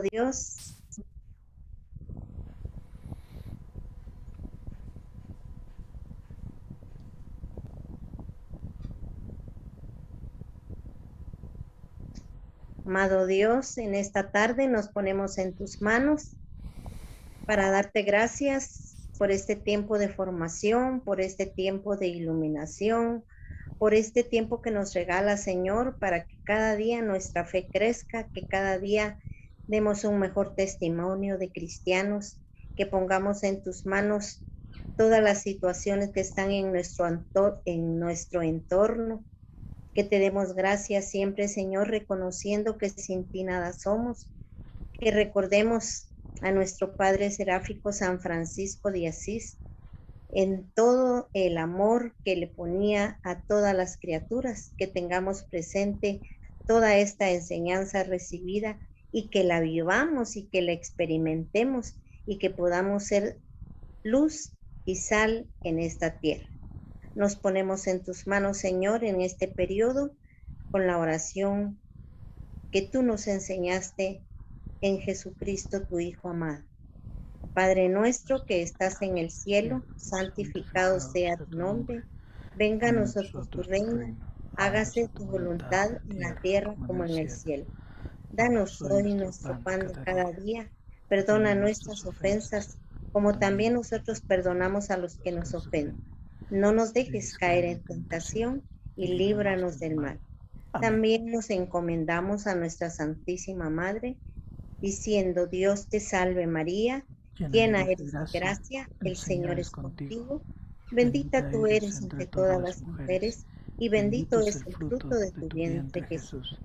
Dios, amado Dios, en esta tarde nos ponemos en tus manos para darte gracias por este tiempo de formación, por este tiempo de iluminación, por este tiempo que nos regala, Señor, para que cada día nuestra fe crezca, que cada día demos un mejor testimonio de cristianos, que pongamos en tus manos todas las situaciones que están en nuestro entorno, que te demos gracias siempre, Señor, reconociendo que sin ti nada somos, que recordemos a nuestro Padre Seráfico San Francisco de Asís, en todo el amor que le ponía a todas las criaturas, que tengamos presente toda esta enseñanza recibida y que la vivamos y que la experimentemos y que podamos ser luz y sal en esta tierra. Nos ponemos en tus manos, Señor, en este periodo con la oración que tú nos enseñaste en Jesucristo, tu Hijo amado. Padre nuestro que estás en el cielo, santificado sea tu nombre. Venga a nosotros tu reino. Hágase tu voluntad en la tierra como en el cielo. Danos hoy nuestro pan de cada día. Perdona nuestras ofensas, como también nosotros perdonamos a los que nos ofenden. No nos dejes caer en tentación y líbranos del mal. También nos encomendamos a nuestra Santísima Madre, diciendo: Dios te salve María, llena eres de gracia, el Señor es contigo. Bendita tú eres entre todas las mujeres, y bendito es el fruto de tu vientre, Jesús.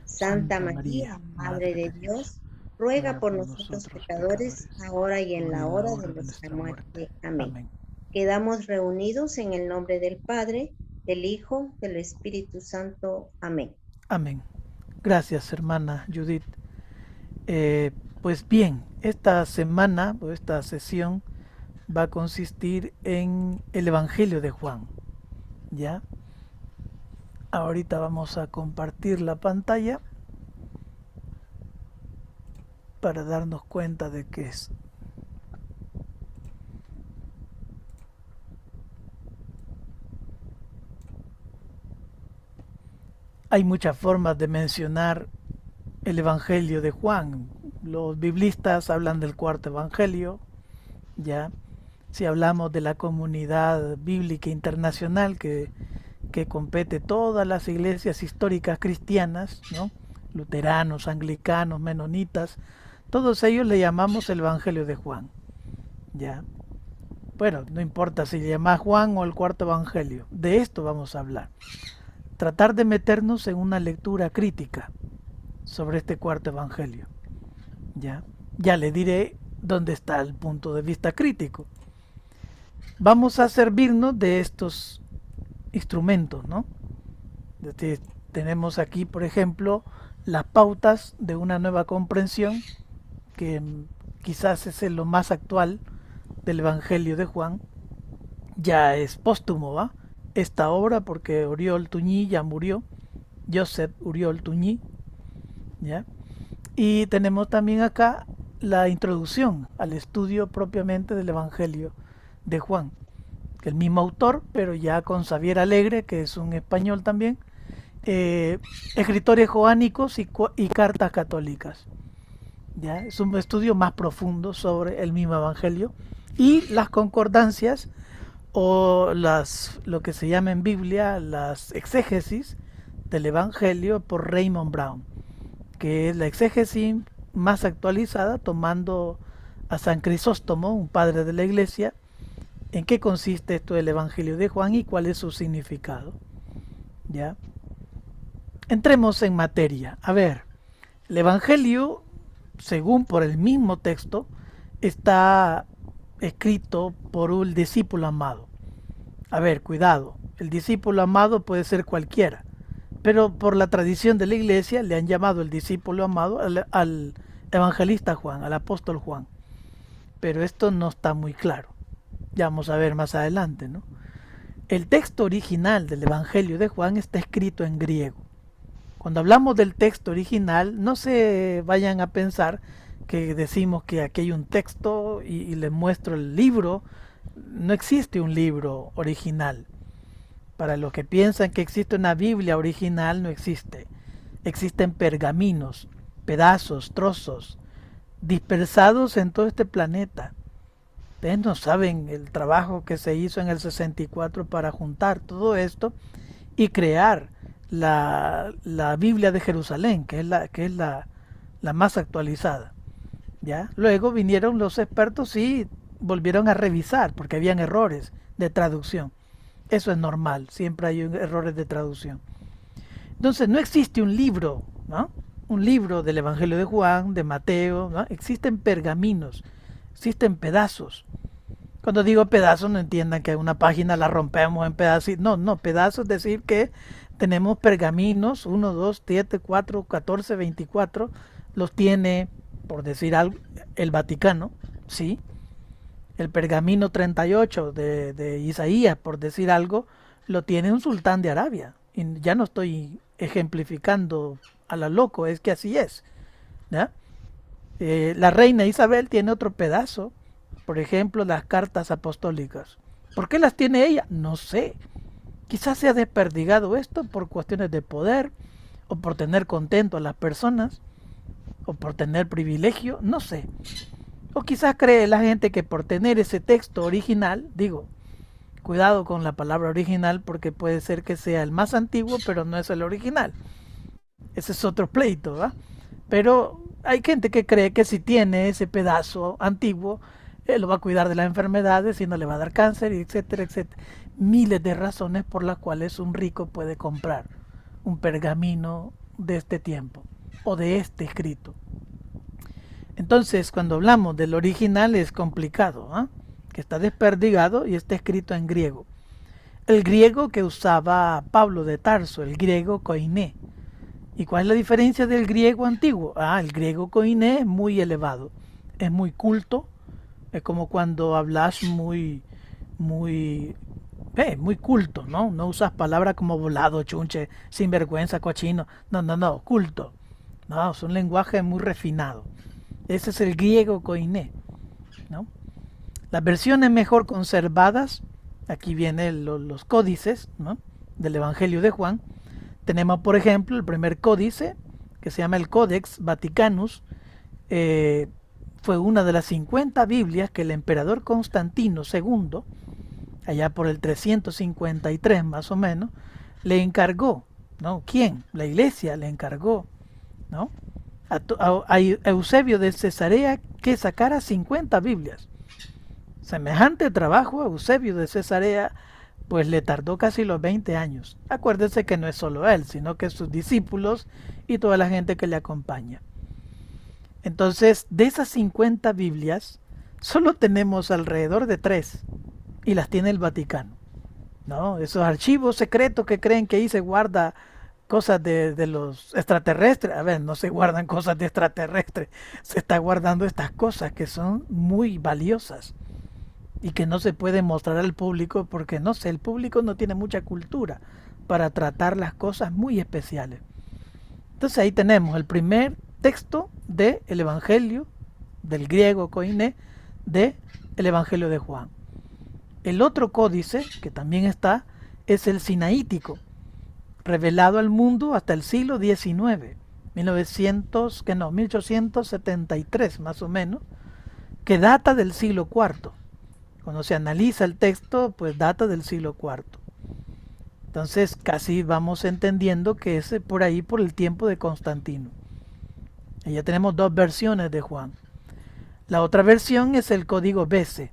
Santa María, Madre de Dios, ruega por nosotros pecadores, ahora y en la hora de nuestra muerte. Amén. Quedamos reunidos en el nombre del Padre, del Hijo, del Espíritu Santo. Amén. Amén. Gracias, hermana Judith. Pues bien, esta semana o esta sesión va a consistir en el Evangelio de Juan. ¿Ya? Ahorita vamos a compartir la pantalla para darnos cuenta de qué es. Hay muchas formas de mencionar el Evangelio de Juan. Los biblistas hablan del cuarto Evangelio, ¿ya? Si hablamos de la comunidad bíblica internacional que compete todas las iglesias históricas cristianas, ¿no? Luteranos, anglicanos, menonitas, todos ellos le llamamos el Evangelio de Juan, ¿ya? Bueno, no importa si le llamas Juan o el cuarto Evangelio, de esto vamos a hablar. Tratar de meternos en una lectura crítica sobre este cuarto Evangelio, ya le diré dónde está el punto de vista crítico. Vamos a servirnos de estos instrumentos, ¿no? Tenemos aquí, por ejemplo, las pautas de una nueva comprensión, que quizás es lo más actual del Evangelio de Juan. Ya es póstumo, ¿va? Esta obra, porque Oriol Tuñí ya murió, Josep Oriol Tuñí, ¿ya? Y tenemos también acá la introducción al estudio propiamente del Evangelio de Juan, el mismo autor, pero ya con Xavier Alegre, que es un español también, escritores joánicos y cartas católicas. ¿Ya? Es un estudio más profundo sobre el mismo Evangelio y las concordancias o lo que se llama en Biblia las exégesis del Evangelio por Raymond Brown, que es la exégesis más actualizada, tomando a San Crisóstomo, un padre de la Iglesia, en qué consiste esto del Evangelio de Juan y cuál es su significado. ¿Ya? Entremos en materia. A ver, el Evangelio, según por el mismo texto, está escrito por un discípulo amado. A ver, cuidado, el discípulo amado puede ser cualquiera, pero por la tradición de la Iglesia le han llamado el discípulo amado al evangelista Juan, al apóstol Juan. Pero esto no está muy claro. Ya vamos a ver más adelante, ¿no? El texto original del Evangelio de Juan está escrito en griego. Cuando hablamos del texto original, no se vayan a pensar que decimos que aquí hay un texto y les muestro el libro. No existe un libro original. Para los que piensan que existe una Biblia original, no existe. Existen pergaminos, pedazos, trozos, dispersados en todo este planeta. Ustedes no saben el trabajo que se hizo en el 64 para juntar todo esto y crear la Biblia de Jerusalén, que es la más actualizada. ¿Ya? Luego vinieron los expertos y volvieron a revisar porque habían errores de traducción. Eso es normal, siempre hay errores de traducción. Entonces no existe un libro, ¿no? Un libro del Evangelio de Juan, de Mateo, ¿no? Existen pergaminos, existen pedazos. Cuando digo pedazos, no entiendan que una página la rompemos en pedazos. No, no, pedazos es decir que tenemos pergaminos, 1, 2, 7, 4, 14, 24, los tiene, por decir algo, el Vaticano, ¿sí? El pergamino 38 de Isaías, por decir algo, lo tiene un sultán de Arabia. Y ya no estoy ejemplificando a la loco, es que así es, ¿ya? La reina Isabel tiene otro pedazo, por ejemplo, las cartas apostólicas. ¿Por qué las tiene ella? No sé. Quizás se ha desperdigado esto por cuestiones de poder, o por tener contento a las personas, o por tener privilegio, no sé. O quizás cree la gente que por tener ese texto original, digo, cuidado con la palabra original porque puede ser que sea el más antiguo, pero no es el original. Ese es otro pleito, ¿va? Pero hay gente que cree que si tiene ese pedazo antiguo, él lo va a cuidar de las enfermedades y no le va a dar cáncer, etcétera, etcétera. Miles de razones por las cuales un rico puede comprar un pergamino de este tiempo o de este escrito. Entonces, cuando hablamos del original es complicado, ¿eh? Que está desperdigado y está escrito en griego. El griego que usaba Pablo de Tarso, el griego koiné. ¿Y cuál es la diferencia del griego antiguo? El griego koiné es muy elevado, es muy culto, es como cuando hablas muy culto, ¿no? No usas palabras como volado, chunche, sinvergüenza, cochino. No, culto. No, es un lenguaje muy refinado. Ese es el griego koiné, ¿no? Las versiones mejor conservadas, aquí vienen los códices, ¿no? Del Evangelio de Juan. Tenemos, por ejemplo, el primer códice, que se llama el Codex Vaticanus. Fue una de las 50 Biblias que el emperador Constantino II, allá por el 353 más o menos, le encargó, ¿no? ¿Quién? La iglesia le encargó, ¿no? A Eusebio de Cesarea que sacara 50 Biblias. Semejante trabajo a Eusebio de Cesarea pues le tardó casi los 20 años. Acuérdense que no es solo él, sino que sus discípulos y toda la gente que le acompaña. Entonces, de esas 50 Biblias, solo tenemos alrededor de 3 y las tiene el Vaticano, ¿no? Esos archivos secretos que creen que ahí se guarda cosas de los extraterrestres. A ver, no se guardan cosas de extraterrestres, se está guardando estas cosas que son muy valiosas y que no se pueden mostrar al público porque, no sé, el público no tiene mucha cultura para tratar las cosas muy especiales. Entonces ahí tenemos el primer texto del Evangelio, del griego koiné, del Evangelio de Juan. El otro códice, que también está, es el sinaítico, revelado al mundo hasta el siglo XIX, 1873 más o menos, que data del siglo IV. Cuando se analiza el texto, pues data del siglo IV. Entonces casi vamos entendiendo que es por ahí, por el tiempo de Constantino. Y ya tenemos dos versiones de Juan. La otra versión es el código Bese,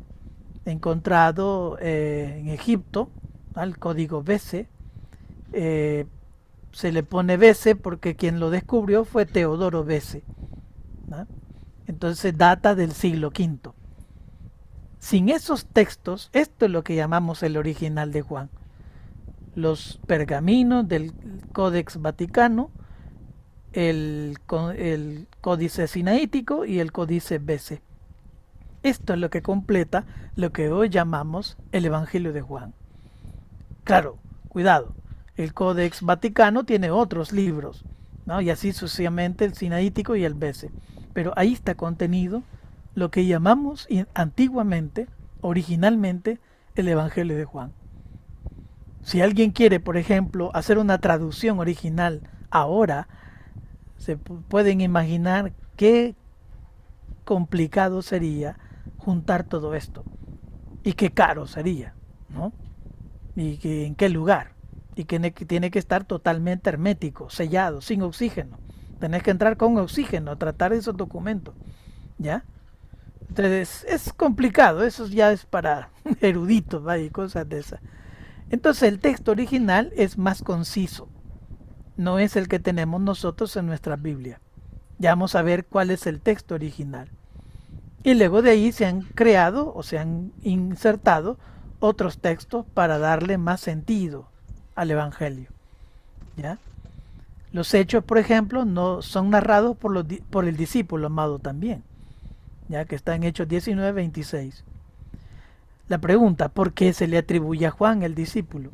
encontrado en Egipto, ¿no? El código Bese. Se le pone Bese porque quien lo descubrió fue Teodoro Bese, ¿no? Entonces data del siglo V. Sin esos textos, esto es lo que llamamos el original de Juan. Los pergaminos del Codex Vaticano, el Códice Sinaítico y el Códice Bese. Esto es lo que completa lo que hoy llamamos el Evangelio de Juan. Claro, cuidado, el Códex Vaticano tiene otros libros, ¿no? Y así sucesivamente el sinaítico y el bese. Pero ahí está contenido lo que llamamos antiguamente, originalmente, el Evangelio de Juan. Si alguien quiere, por ejemplo, hacer una traducción original ahora, se pueden imaginar qué complicado sería juntar todo esto y qué caro sería, ¿no? Y que, en qué lugar, y que tiene que estar totalmente hermético, sellado, sin oxígeno. Tenés que entrar con oxígeno a tratar esos documentos, ¿ya? Entonces es complicado, eso ya es para eruditos, ¿va? Y cosas de esas. Entonces el texto original es más conciso, no es el que tenemos nosotros en nuestra Biblia. Ya vamos a ver cuál es el texto original. Y luego de ahí se han creado o se han insertado otros textos para darle más sentido al Evangelio, ¿ya? Los hechos, por ejemplo, no son narrados por el discípulo amado también, ya que está en Hechos 19:26. La pregunta, ¿por qué se le atribuye a Juan el discípulo?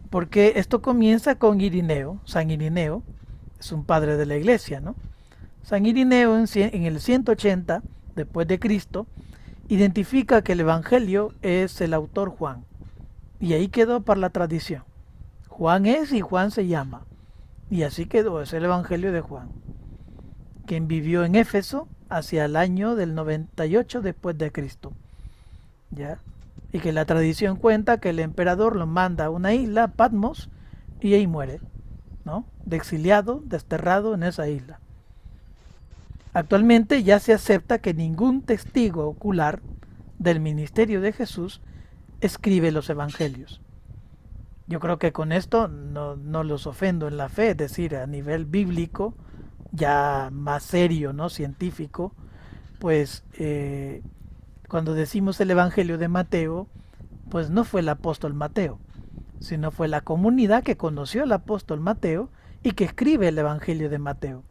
Porque esto comienza con Irineo, San Irineo, es un padre de la iglesia, ¿no? San Irineo en el 180 después de Cristo identifica que el Evangelio es el autor Juan, y ahí quedó para la tradición. Juan es y Juan se llama, y así quedó, es el Evangelio de Juan, quien vivió en Éfeso hacia el año del 98 después de Cristo, ¿ya? Y que la tradición cuenta que el emperador lo manda a una isla, Patmos, y ahí muere, ¿no? De exiliado, desterrado en esa isla. Actualmente ya se acepta que ningún testigo ocular del ministerio de Jesús escribe los evangelios. Yo creo que con esto no los ofendo en la fe, es decir, a nivel bíblico, ya más serio, ¿no? Científico, pues cuando decimos el Evangelio de Mateo, pues no fue el apóstol Mateo, sino fue la comunidad que conoció al apóstol Mateo y que escribe el Evangelio de Mateo.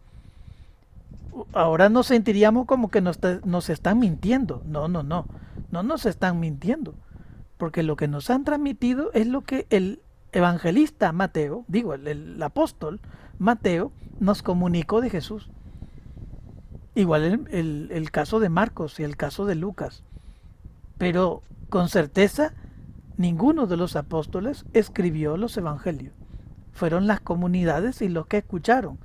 Ahora nos sentiríamos como que nos están mintiendo. No nos están mintiendo, porque lo que nos han transmitido es lo que el evangelista Mateo, digo, el apóstol Mateo, nos comunicó de Jesús. Igual el caso de Marcos y el caso de Lucas. Pero con certeza ninguno de los apóstoles escribió los evangelios. Fueron las comunidades y los que escucharon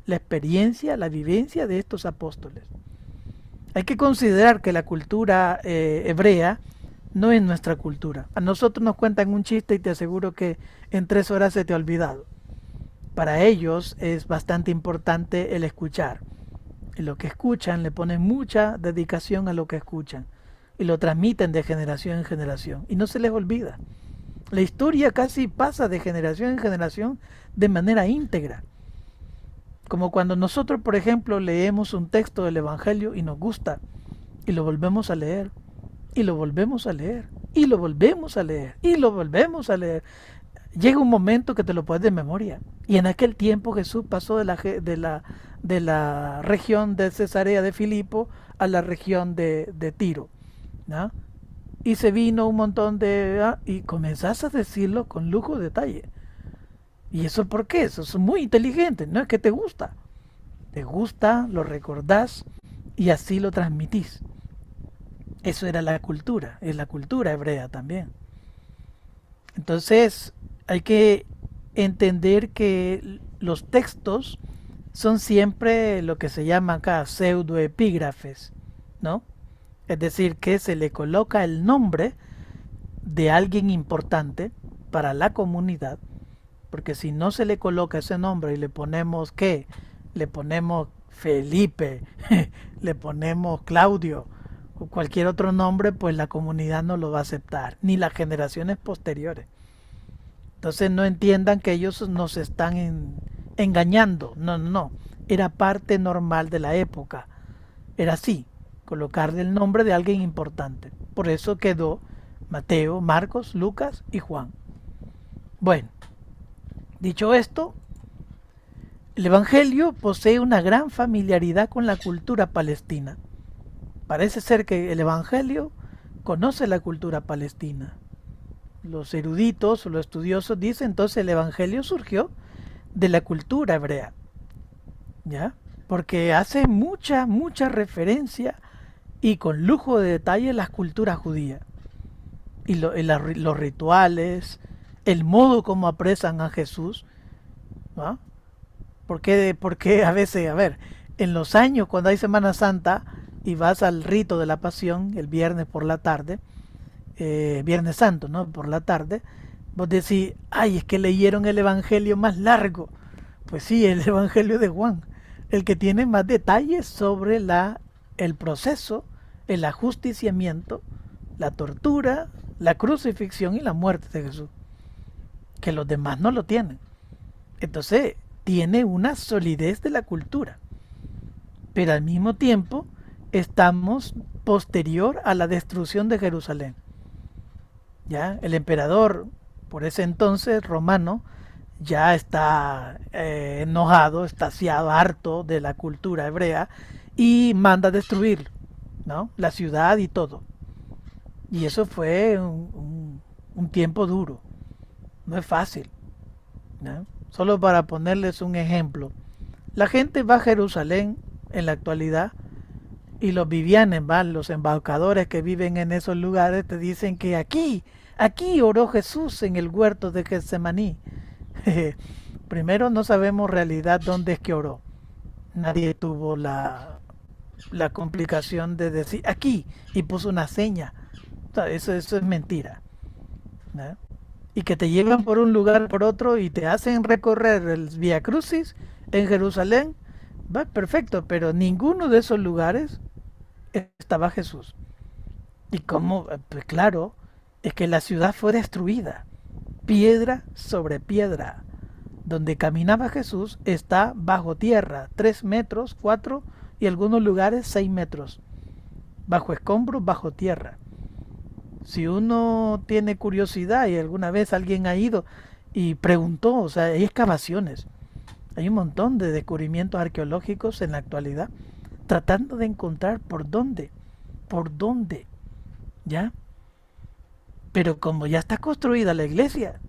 la experiencia, la vivencia de estos apóstoles. Hay que considerar que la cultura hebrea no es nuestra cultura. A nosotros nos cuentan un chiste y te aseguro que en 3 horas se te ha olvidado. Para ellos es bastante importante el escuchar. Y lo que escuchan le ponen mucha dedicación a lo que escuchan. Y lo transmiten de generación en generación. Y no se les olvida. La historia casi pasa de generación en generación de manera íntegra. Como cuando nosotros, por ejemplo, leemos un texto del Evangelio y nos gusta, y lo volvemos a leer, y lo volvemos a leer, y lo volvemos a leer, y lo volvemos a leer. Llega un momento que te lo puedes de memoria. Y en aquel tiempo Jesús pasó de la región de Cesarea de Filipo a la región de Tiro, ¿no? Y se vino un montón y comenzás a decirlo con lujo de detalle. ¿Y eso por qué? Eso es muy inteligente, no es que te gusta. Te gusta, lo recordás y así lo transmitís. Eso era la cultura, es la cultura hebrea también. Entonces hay que entender que los textos son siempre lo que se llama acá pseudoepígrafes, ¿no? Es decir, que se le coloca el nombre de alguien importante para la comunidad. Porque si no se le coloca ese nombre y le ponemos ¿qué? Le ponemos Felipe, le ponemos Claudio o cualquier otro nombre, pues la comunidad no lo va a aceptar, ni las generaciones posteriores. Entonces no entiendan que ellos nos están engañando. No. Era parte normal de la época. Era así, colocarle el nombre de alguien importante. Por eso quedó Mateo, Marcos, Lucas y Juan. Bueno. Dicho esto, el Evangelio posee una gran familiaridad con la cultura palestina. Parece ser que el Evangelio conoce la cultura palestina. Los eruditos o los estudiosos dicen entonces el Evangelio surgió de la cultura hebrea. ¿ya? Porque hace mucha referencia y con lujo de detalle las culturas judías y los rituales, el modo como apresan a Jesús, ¿no? Porque a veces, a ver, en los años cuando hay Semana Santa y vas al rito de la Pasión el viernes por la tarde, Viernes Santo, ¿no? Por la tarde, vos decís, ay, es que leyeron el Evangelio más largo. Pues sí, el Evangelio de Juan, el que tiene más detalles sobre el proceso, el ajusticiamiento, la tortura, la crucifixión y la muerte de Jesús, que los demás no lo tienen. Entonces, tiene una solidez de la cultura, pero al mismo tiempo estamos posterior a la destrucción de Jerusalén. ¿Ya? El emperador, por ese entonces romano, ya está enojado, estasiado, harto de la cultura hebrea y manda destruir, ¿no? La ciudad y todo. Y eso fue un tiempo duro, no es fácil, ¿no? Solo para ponerles un ejemplo, la gente va a Jerusalén en la actualidad y los vivianes, van, los embaucadores que viven en esos lugares te dicen que aquí oró Jesús en el huerto de Getsemaní. Primero no sabemos realidad dónde es que oró. Nadie tuvo la complicación de decir aquí y puso una seña. O sea, eso es mentira, ¿no? Y que te llevan por un lugar por otro y te hacen recorrer el Vía Crucis en Jerusalén, va perfecto, pero ninguno de esos lugares estaba Jesús. Y como, pues claro, es que la ciudad fue destruida, piedra sobre piedra. Donde caminaba Jesús está bajo tierra, 3 metros, 4 y algunos lugares 6 metros. Bajo escombros, bajo tierra. Si uno tiene curiosidad y alguna vez alguien ha ido y preguntó, o sea, hay excavaciones, hay un montón de descubrimientos arqueológicos en la actualidad, tratando de encontrar por dónde, ¿ya? Pero como ya está construida la iglesia,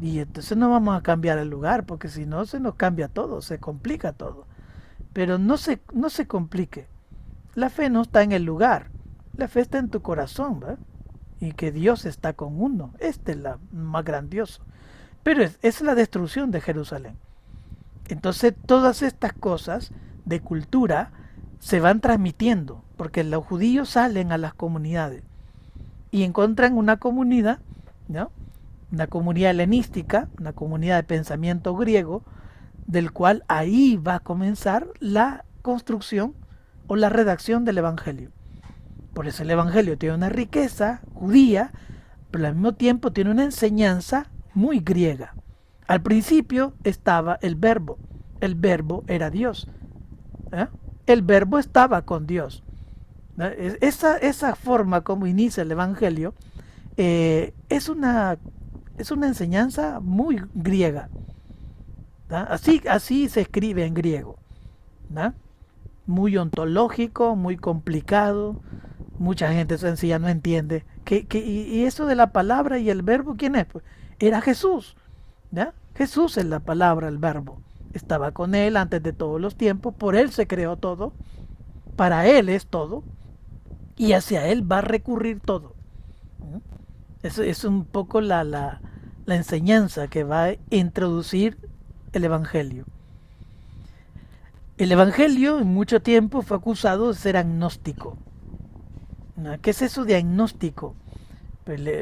y entonces no vamos a cambiar el lugar, porque si no se nos cambia todo, se complica todo. Pero no se complique. La fe no está en el lugar, la fe está en tu corazón, ¿verdad? Y que Dios está con uno. Este es la más grandioso. Pero es la destrucción de Jerusalén. Entonces todas estas cosas de cultura se van transmitiendo, porque los judíos salen a las comunidades y encuentran una comunidad, ¿no? Una comunidad helenística, una comunidad de pensamiento griego, del cual ahí va a comenzar la construcción o la redacción del Evangelio. Por eso el Evangelio tiene una riqueza judía, pero al mismo tiempo tiene una enseñanza muy griega. Al principio estaba el verbo era Dios, ¿eh? El verbo estaba con Dios. Esa forma como inicia el Evangelio es una enseñanza muy griega. Así se escribe en griego, ¿no? Muy ontológico, muy complicado. Mucha gente sencilla no entiende. Y eso de la palabra y el verbo, ¿quién es? Pues era Jesús, ¿ya? Jesús es la palabra, el verbo. Estaba con él antes de todos los tiempos, por él se creó todo, para él es todo, y hacia él va a recurrir todo. Eso es un poco la enseñanza que va a introducir el Evangelio. El Evangelio en mucho tiempo fue acusado de ser agnóstico. ¿Qué es eso de agnóstico?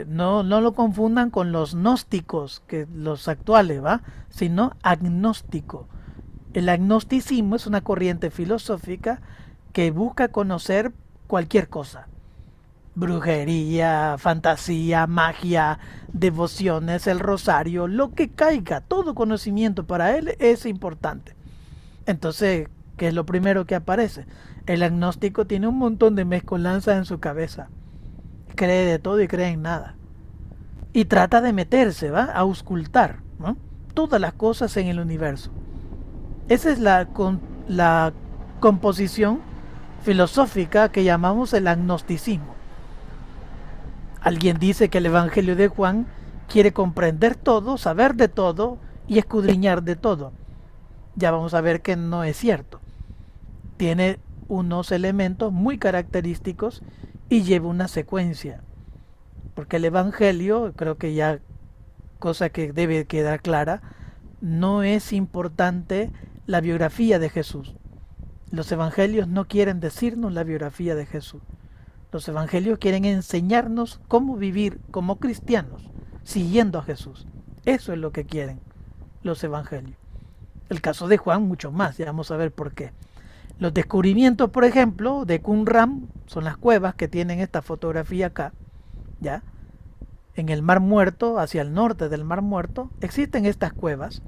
No lo confundan con los gnósticos, que los actuales, ¿va? Sino agnóstico. El agnosticismo es una corriente filosófica que busca conocer cualquier cosa. Brujería, fantasía, magia, devociones, el rosario, lo que caiga, todo conocimiento para él es importante. Entonces, ¿qué es lo primero que aparece? El agnóstico tiene un montón de mezcolanza en su cabeza. Cree de todo y cree en nada. Y trata de meterse, ¿va? A auscultar, ¿no? Todas las cosas en el universo. Esa es la composición filosófica que llamamos el agnosticismo. Alguien dice que el Evangelio de Juan quiere comprender todo, saber de todo y escudriñar de todo. ya vamos a ver que no es cierto. Tiene unos elementos muy característicos y lleva una secuencia. Porque el Evangelio, creo que ya cosa que debe quedar clara, no es importante la biografía de Jesús. Los evangelios no quieren decirnos la biografía de Jesús. Los evangelios quieren enseñarnos cómo vivir como cristianos, siguiendo a Jesús. Eso es lo que quieren los evangelios. El caso de Juan mucho más, ya vamos a ver por qué. Los descubrimientos, por ejemplo, de Qumran, son las cuevas que tienen esta fotografía acá, ¿ya? En el Mar Muerto, hacia el norte del Mar Muerto, existen estas cuevas,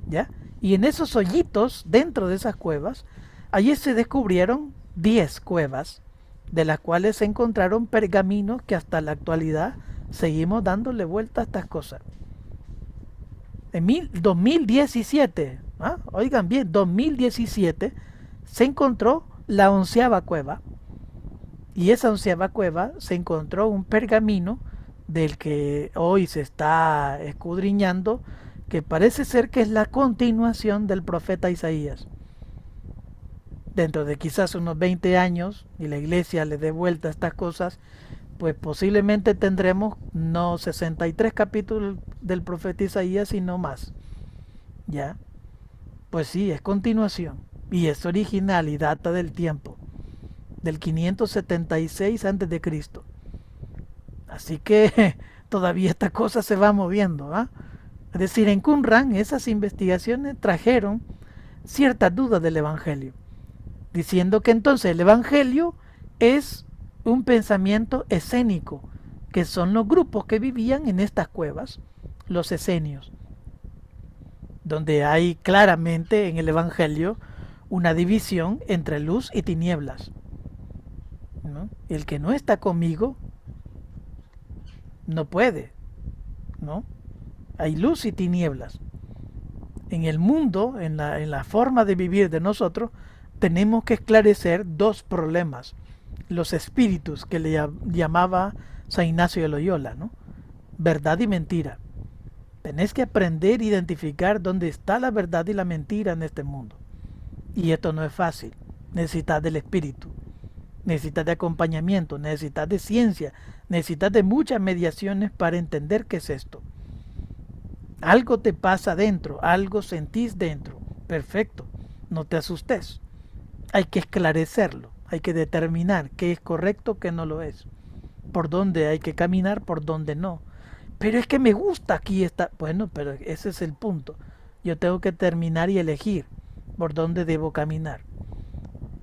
¿ya? Y en esos hoyitos, dentro de esas cuevas, allí se descubrieron 10 cuevas, de las cuales se encontraron pergaminos que hasta la actualidad seguimos dándole vuelta a estas cosas. En 2017, ¿ah? Oigan bien, 2017 se encontró la 11ª cueva, y esa 11ª cueva se encontró un pergamino del que hoy se está escudriñando, que parece ser que es la continuación del profeta Isaías. Dentro de quizás unos 20 años, y la iglesia le dé vuelta a estas cosas, pues posiblemente tendremos no 63 capítulos del profeta Isaías, sino más. ¿Ya? Pues sí, es continuación, y es original y data del tiempo, del 576 a.C. Así que todavía esta cosa se va moviendo, ¿ah? Es decir, en Qumran esas investigaciones trajeron ciertas dudas del Evangelio, diciendo que entonces el Evangelio es un pensamiento escénico, que son los grupos que vivían en estas cuevas, los esenios, donde hay claramente en el Evangelio una división entre luz y tinieblas, ¿no? El que no está conmigo no puede, ¿no? Hay luz y tinieblas. En el mundo, en la forma de vivir de nosotros, tenemos que esclarecer dos problemas. Los espíritus, que le llamaba San Ignacio de Loyola, ¿no? Verdad y mentira. Tenés que aprender a identificar dónde está la verdad y la mentira en este mundo. Y esto no es fácil. Necesitas del espíritu, necesitas de acompañamiento, necesitas de ciencia, necesitas de muchas mediaciones para entender qué es esto. Algo te pasa dentro, algo sentís dentro. Perfecto, no te asustes. Hay que esclarecerlo, hay que determinar qué es correcto, qué no lo es. Por dónde hay que caminar, por dónde no. Pero es que me gusta aquí está. Bueno, pero ese es el punto. Yo tengo que terminar y elegir por dónde debo caminar.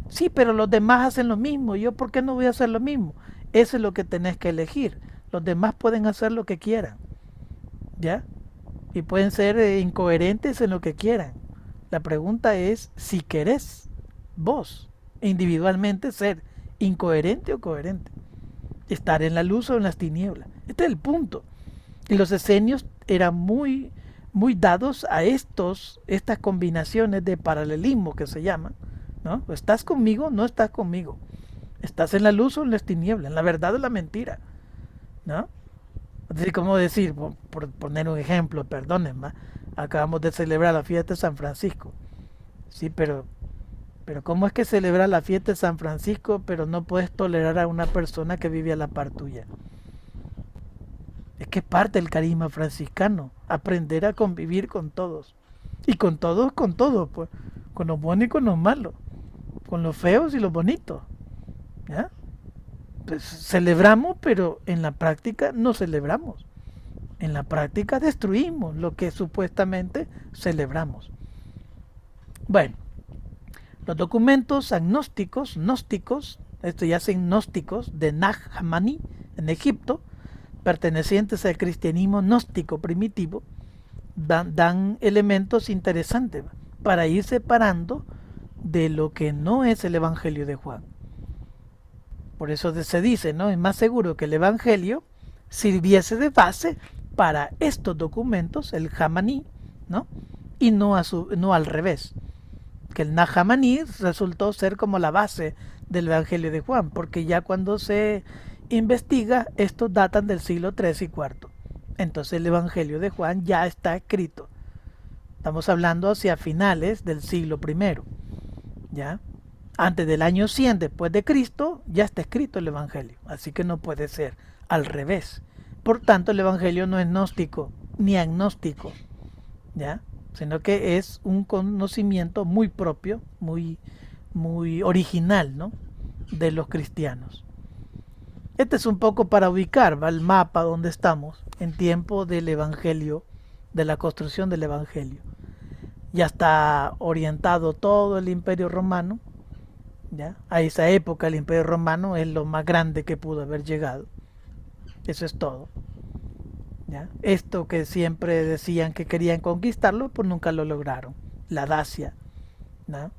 Sí, pero los demás hacen lo mismo. ¿Yo por qué no voy a hacer lo mismo? Eso es lo que tenés que elegir. Los demás pueden hacer lo que quieran, ¿ya? Y pueden ser incoherentes en lo que quieran. La pregunta es si querés vos individualmente ser incoherente o coherente. Estar en la luz o en las tinieblas. Este es el punto. Y los esenios eran muy dados a estas combinaciones de paralelismo que se llaman, ¿no? ¿Estás conmigo? No estás conmigo. ¿Estás en la luz o en las tinieblas? En la verdad o en la mentira, ¿no? Así como decir, por poner un ejemplo, perdónenme, acabamos de celebrar la fiesta de San Francisco. Sí, pero ¿cómo es que celebrar la fiesta de San Francisco, pero no puedes tolerar a una persona que vive a la par tuya? Es que es parte del carisma franciscano, aprender a convivir con todos. Y con todos, pues, con los buenos y con los malos, con los feos y los bonitos, ¿ya? Pues celebramos, pero en la práctica no celebramos. En la práctica destruimos lo que supuestamente celebramos. Bueno, los documentos agnósticos, gnósticos, esto ya hacen gnósticos de Nag Hammadi en Egipto, pertenecientes al cristianismo gnóstico primitivo, dan elementos interesantes para ir separando de lo que no es el Evangelio de Juan. Por eso se dice, ¿no? Es más seguro que el Evangelio sirviese de base para estos documentos, el Hammadi, ¿no? Y no al revés. Que el Nag Hammadi resultó ser como la base del Evangelio de Juan, porque ya cuando se investiga, estos datan del siglo III y IV. Entonces el Evangelio de Juan ya está escrito. Estamos hablando hacia finales del siglo primero, ¿ya? Antes del año 100 después de Cristo ya está escrito el Evangelio, así que no puede ser al revés. Por tanto, el Evangelio no es gnóstico ni agnóstico, ¿ya? Sino que es un conocimiento muy propio, muy original, ¿no? De los cristianos. Este es un poco para ubicar, ¿va? El mapa donde estamos en tiempo del Evangelio, de la construcción del Evangelio. Ya está orientado todo el Imperio Romano, ¿ya? A esa época el Imperio Romano es lo más grande que pudo haber llegado. Eso es todo, ¿ya? Esto que siempre decían que querían conquistarlo, pues nunca lo lograron. La Dacia, ¿no?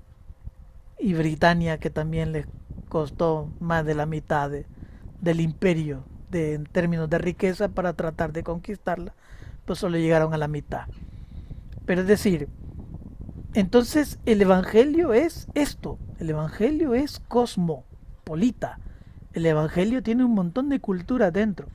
Y Britania, que también les costó más de la mitad del imperio en términos de riqueza para tratar de conquistarla, pues solo llegaron a la mitad. Pero es decir, entonces el Evangelio es esto, el Evangelio es cosmopolita, el Evangelio tiene un montón de cultura dentro,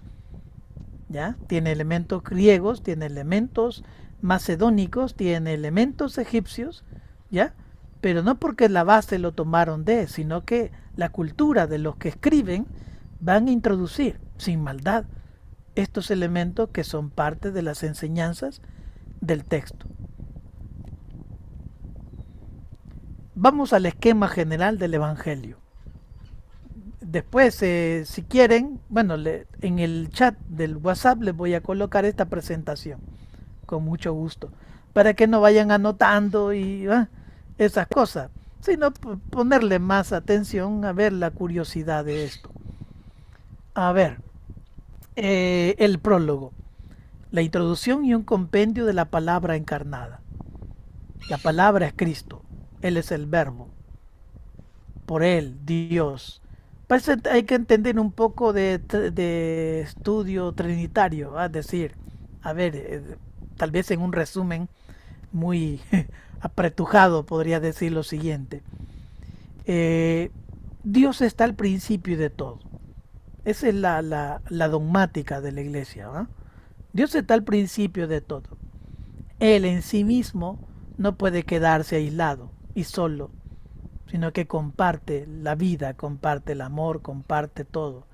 ¿ya? Tiene elementos griegos, tiene elementos macedónicos, tiene elementos egipcios, ¿ya? Pero no porque la base lo tomaron sino que la cultura de los que escriben van a introducir, sin maldad, estos elementos que son parte de las enseñanzas del texto. Vamos al esquema general del Evangelio. Después, si quieren, bueno, en el chat del WhatsApp les voy a colocar esta presentación, con mucho gusto, para que no vayan anotando y esas cosas, sino ponerle más atención a ver la curiosidad de esto. A ver, el prólogo, la introducción y un compendio de la palabra encarnada. La palabra es Cristo, Él es el verbo, por Él, Dios. Parece hay que entender un poco de estudio trinitario, es decir, a ver, tal vez en un resumen muy apretujado podría decir lo siguiente. Dios está al principio de todo. Esa es la dogmática de la iglesia, ¿eh? Dios está al principio de todo. Él en sí mismo no puede quedarse aislado y solo, sino que comparte la vida, comparte el amor, comparte todo.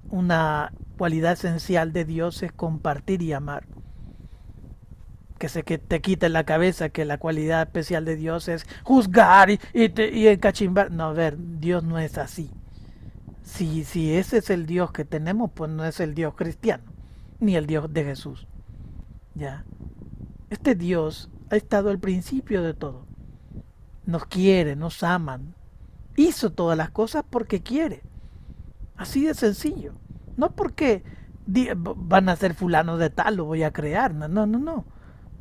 Una cualidad esencial de Dios es compartir y amar. Que te quite la cabeza que la cualidad especial de Dios es juzgar y encachimbar. No, a ver, Dios no es así. Si ese es el Dios que tenemos, pues no es el Dios cristiano, ni el Dios de Jesús. ¿Ya? Este Dios ha estado al principio de todo. Nos quiere, nos aman. Hizo todas las cosas porque quiere. Así de sencillo. No porque van a ser fulanos de tal, lo voy a crear. No.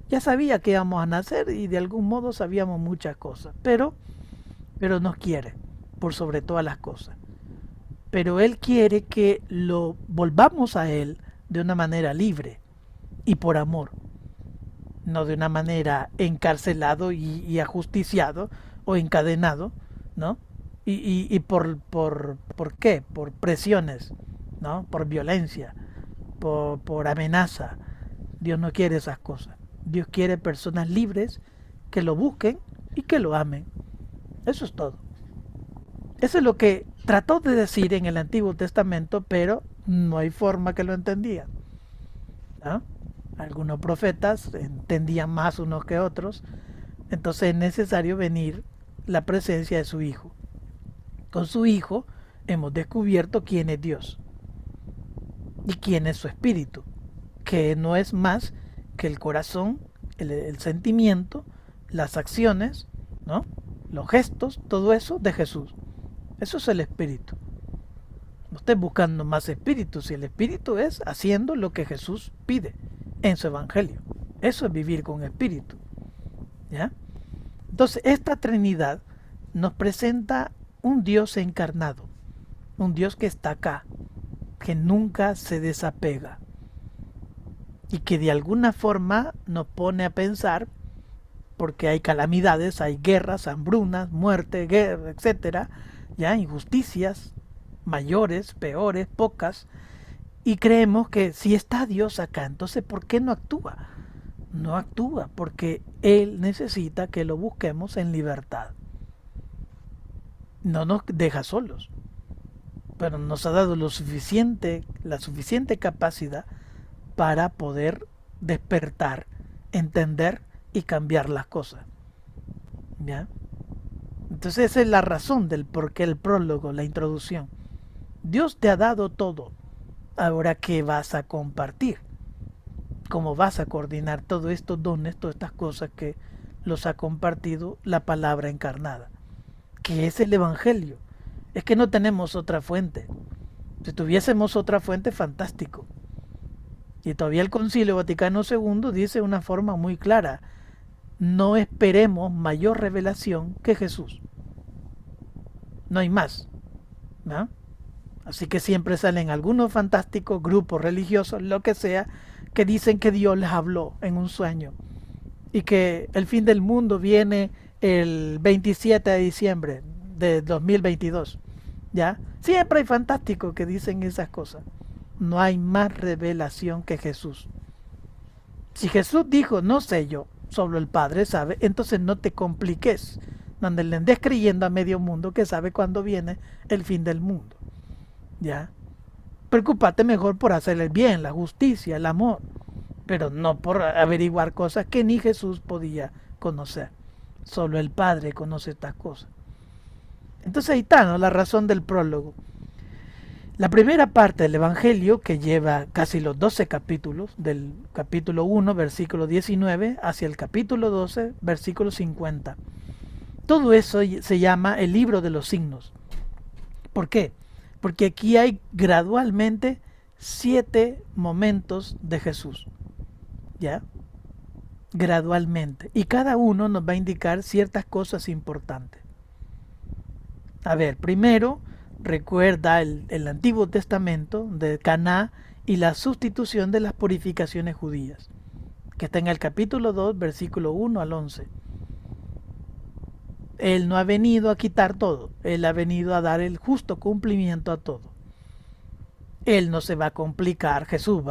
Ya sabía que íbamos a nacer y de algún modo sabíamos muchas cosas. Pero nos quiere por sobre todas las cosas. Pero Él quiere que lo volvamos a Él de una manera libre y por amor. No de una manera encarcelado y ajusticiado o encadenado, ¿no? Y por qué, por presiones, ¿no? Por violencia, por amenaza. Dios no quiere esas cosas. Dios quiere personas libres que lo busquen y que lo amen. Eso es todo. Eso es lo que trató de decir en el Antiguo Testamento, pero no hay forma que lo entendían, ¿no? Algunos profetas entendían más unos que otros, entonces es necesario venir la presencia de su Hijo. Con su Hijo hemos descubierto quién es Dios y quién es su Espíritu, que no es más que el corazón, el sentimiento, las acciones, ¿no? Los gestos, todo eso de Jesús. Eso es el Espíritu. No estés buscando más Espíritu, si el Espíritu es haciendo lo que Jesús pide en su Evangelio. Eso es vivir con Espíritu, ¿ya? Entonces, esta Trinidad nos presenta un Dios encarnado, un Dios que está acá, que nunca se desapega y que de alguna forma nos pone a pensar, porque hay calamidades, hay guerras, hambrunas, muerte, guerra, etcétera, ya injusticias mayores, peores, pocas, y creemos que si está Dios acá, entonces ¿por qué no actúa? No actúa porque Él necesita que lo busquemos en libertad. No nos deja solos, pero nos ha dado la suficiente capacidad para poder despertar, entender y cambiar las cosas. ¿Ya? Entonces esa es la razón del por qué el prólogo, la introducción. Dios te ha dado todo. Ahora, ¿qué vas a compartir? ¿Cómo vas a coordinar todos estos dones, todas estas cosas que los ha compartido la palabra encarnada? Que es el Evangelio. Es que no tenemos otra fuente. Si tuviésemos otra fuente, fantástico. Y todavía el Concilio Vaticano II dice de una forma muy clara, no esperemos mayor revelación que Jesús. No hay más, ¿no? Así que siempre salen algunos fantásticos grupos religiosos, lo que sea, que dicen que Dios les habló en un sueño y que el fin del mundo viene el 27 de diciembre de 2022. ¿Ya? Siempre hay fantásticos que dicen esas cosas. No hay más revelación que Jesús. Si Jesús dijo, no sé yo, solo el Padre sabe, entonces no te compliques, donde le andes creyendo a medio mundo que sabe cuándo viene el fin del mundo. ¿Ya? Preocúpate mejor por hacer el bien, la justicia, el amor, pero no por averiguar cosas que ni Jesús podía conocer. Solo el Padre conoce estas cosas. Entonces ahí está, ¿no?, la razón del prólogo. La primera parte del Evangelio, que lleva casi los 12 capítulos, del capítulo 1, versículo 19, hacia el capítulo 12, versículo 50. Todo eso se llama el libro de los signos. ¿Por qué? Porque aquí hay gradualmente 7 momentos de Jesús. ¿Ya? Gradualmente. Y cada uno nos va a indicar ciertas cosas importantes. A ver, primero, recuerda el Antiguo Testamento de Caná y la sustitución de las purificaciones judías, que está en el capítulo 2, versículo 1 al 11. Él no ha venido a quitar todo, Él ha venido a dar el justo cumplimiento a todo. Él no se va a complicar, Jesús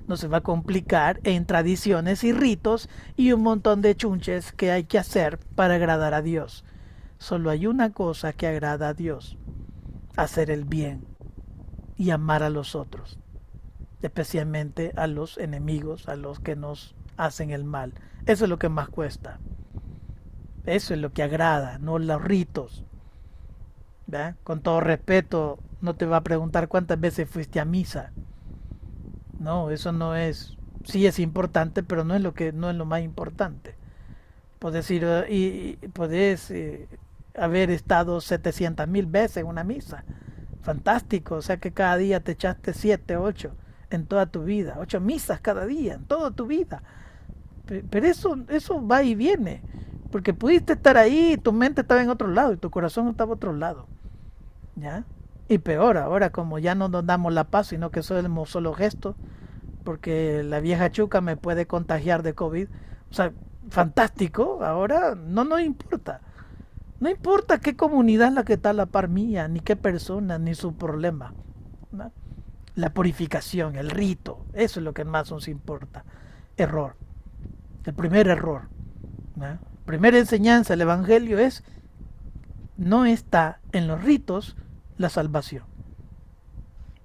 no se va a complicar en tradiciones y ritos y un montón de chunches que hay que hacer para agradar a Dios. Solo hay una cosa que agrada a Dios: hacer el bien y amar a los otros, especialmente a los enemigos, a los que nos hacen el mal. Eso es lo que más cuesta. Eso es lo que agrada, no los ritos. ¿Ve? Con todo respeto, no te va a preguntar cuántas veces fuiste a misa. No, eso no es. Sí es importante, pero no es lo más importante. Puedes ir y puedes haber estado 700,000 veces en una misa. Fantástico, o sea que cada día te echaste 7, 8 en toda tu vida, 8 misas cada día, en toda tu vida. Pero eso va y viene, porque pudiste estar ahí, tu mente estaba en otro lado y tu corazón estaba en otro lado. ¿Ya? Y peor, ahora como ya no nos damos la paz, sino que somos solo gestos, porque la vieja chuca me puede contagiar de COVID. O sea, fantástico, ahora no nos importa. No importa qué comunidad es la que está a la par mía, ni qué persona, ni su problema, ¿no? La purificación, el rito, eso es lo que más nos importa. Error. El primer error, ¿no? Primera enseñanza del Evangelio es: no está en los ritos la salvación.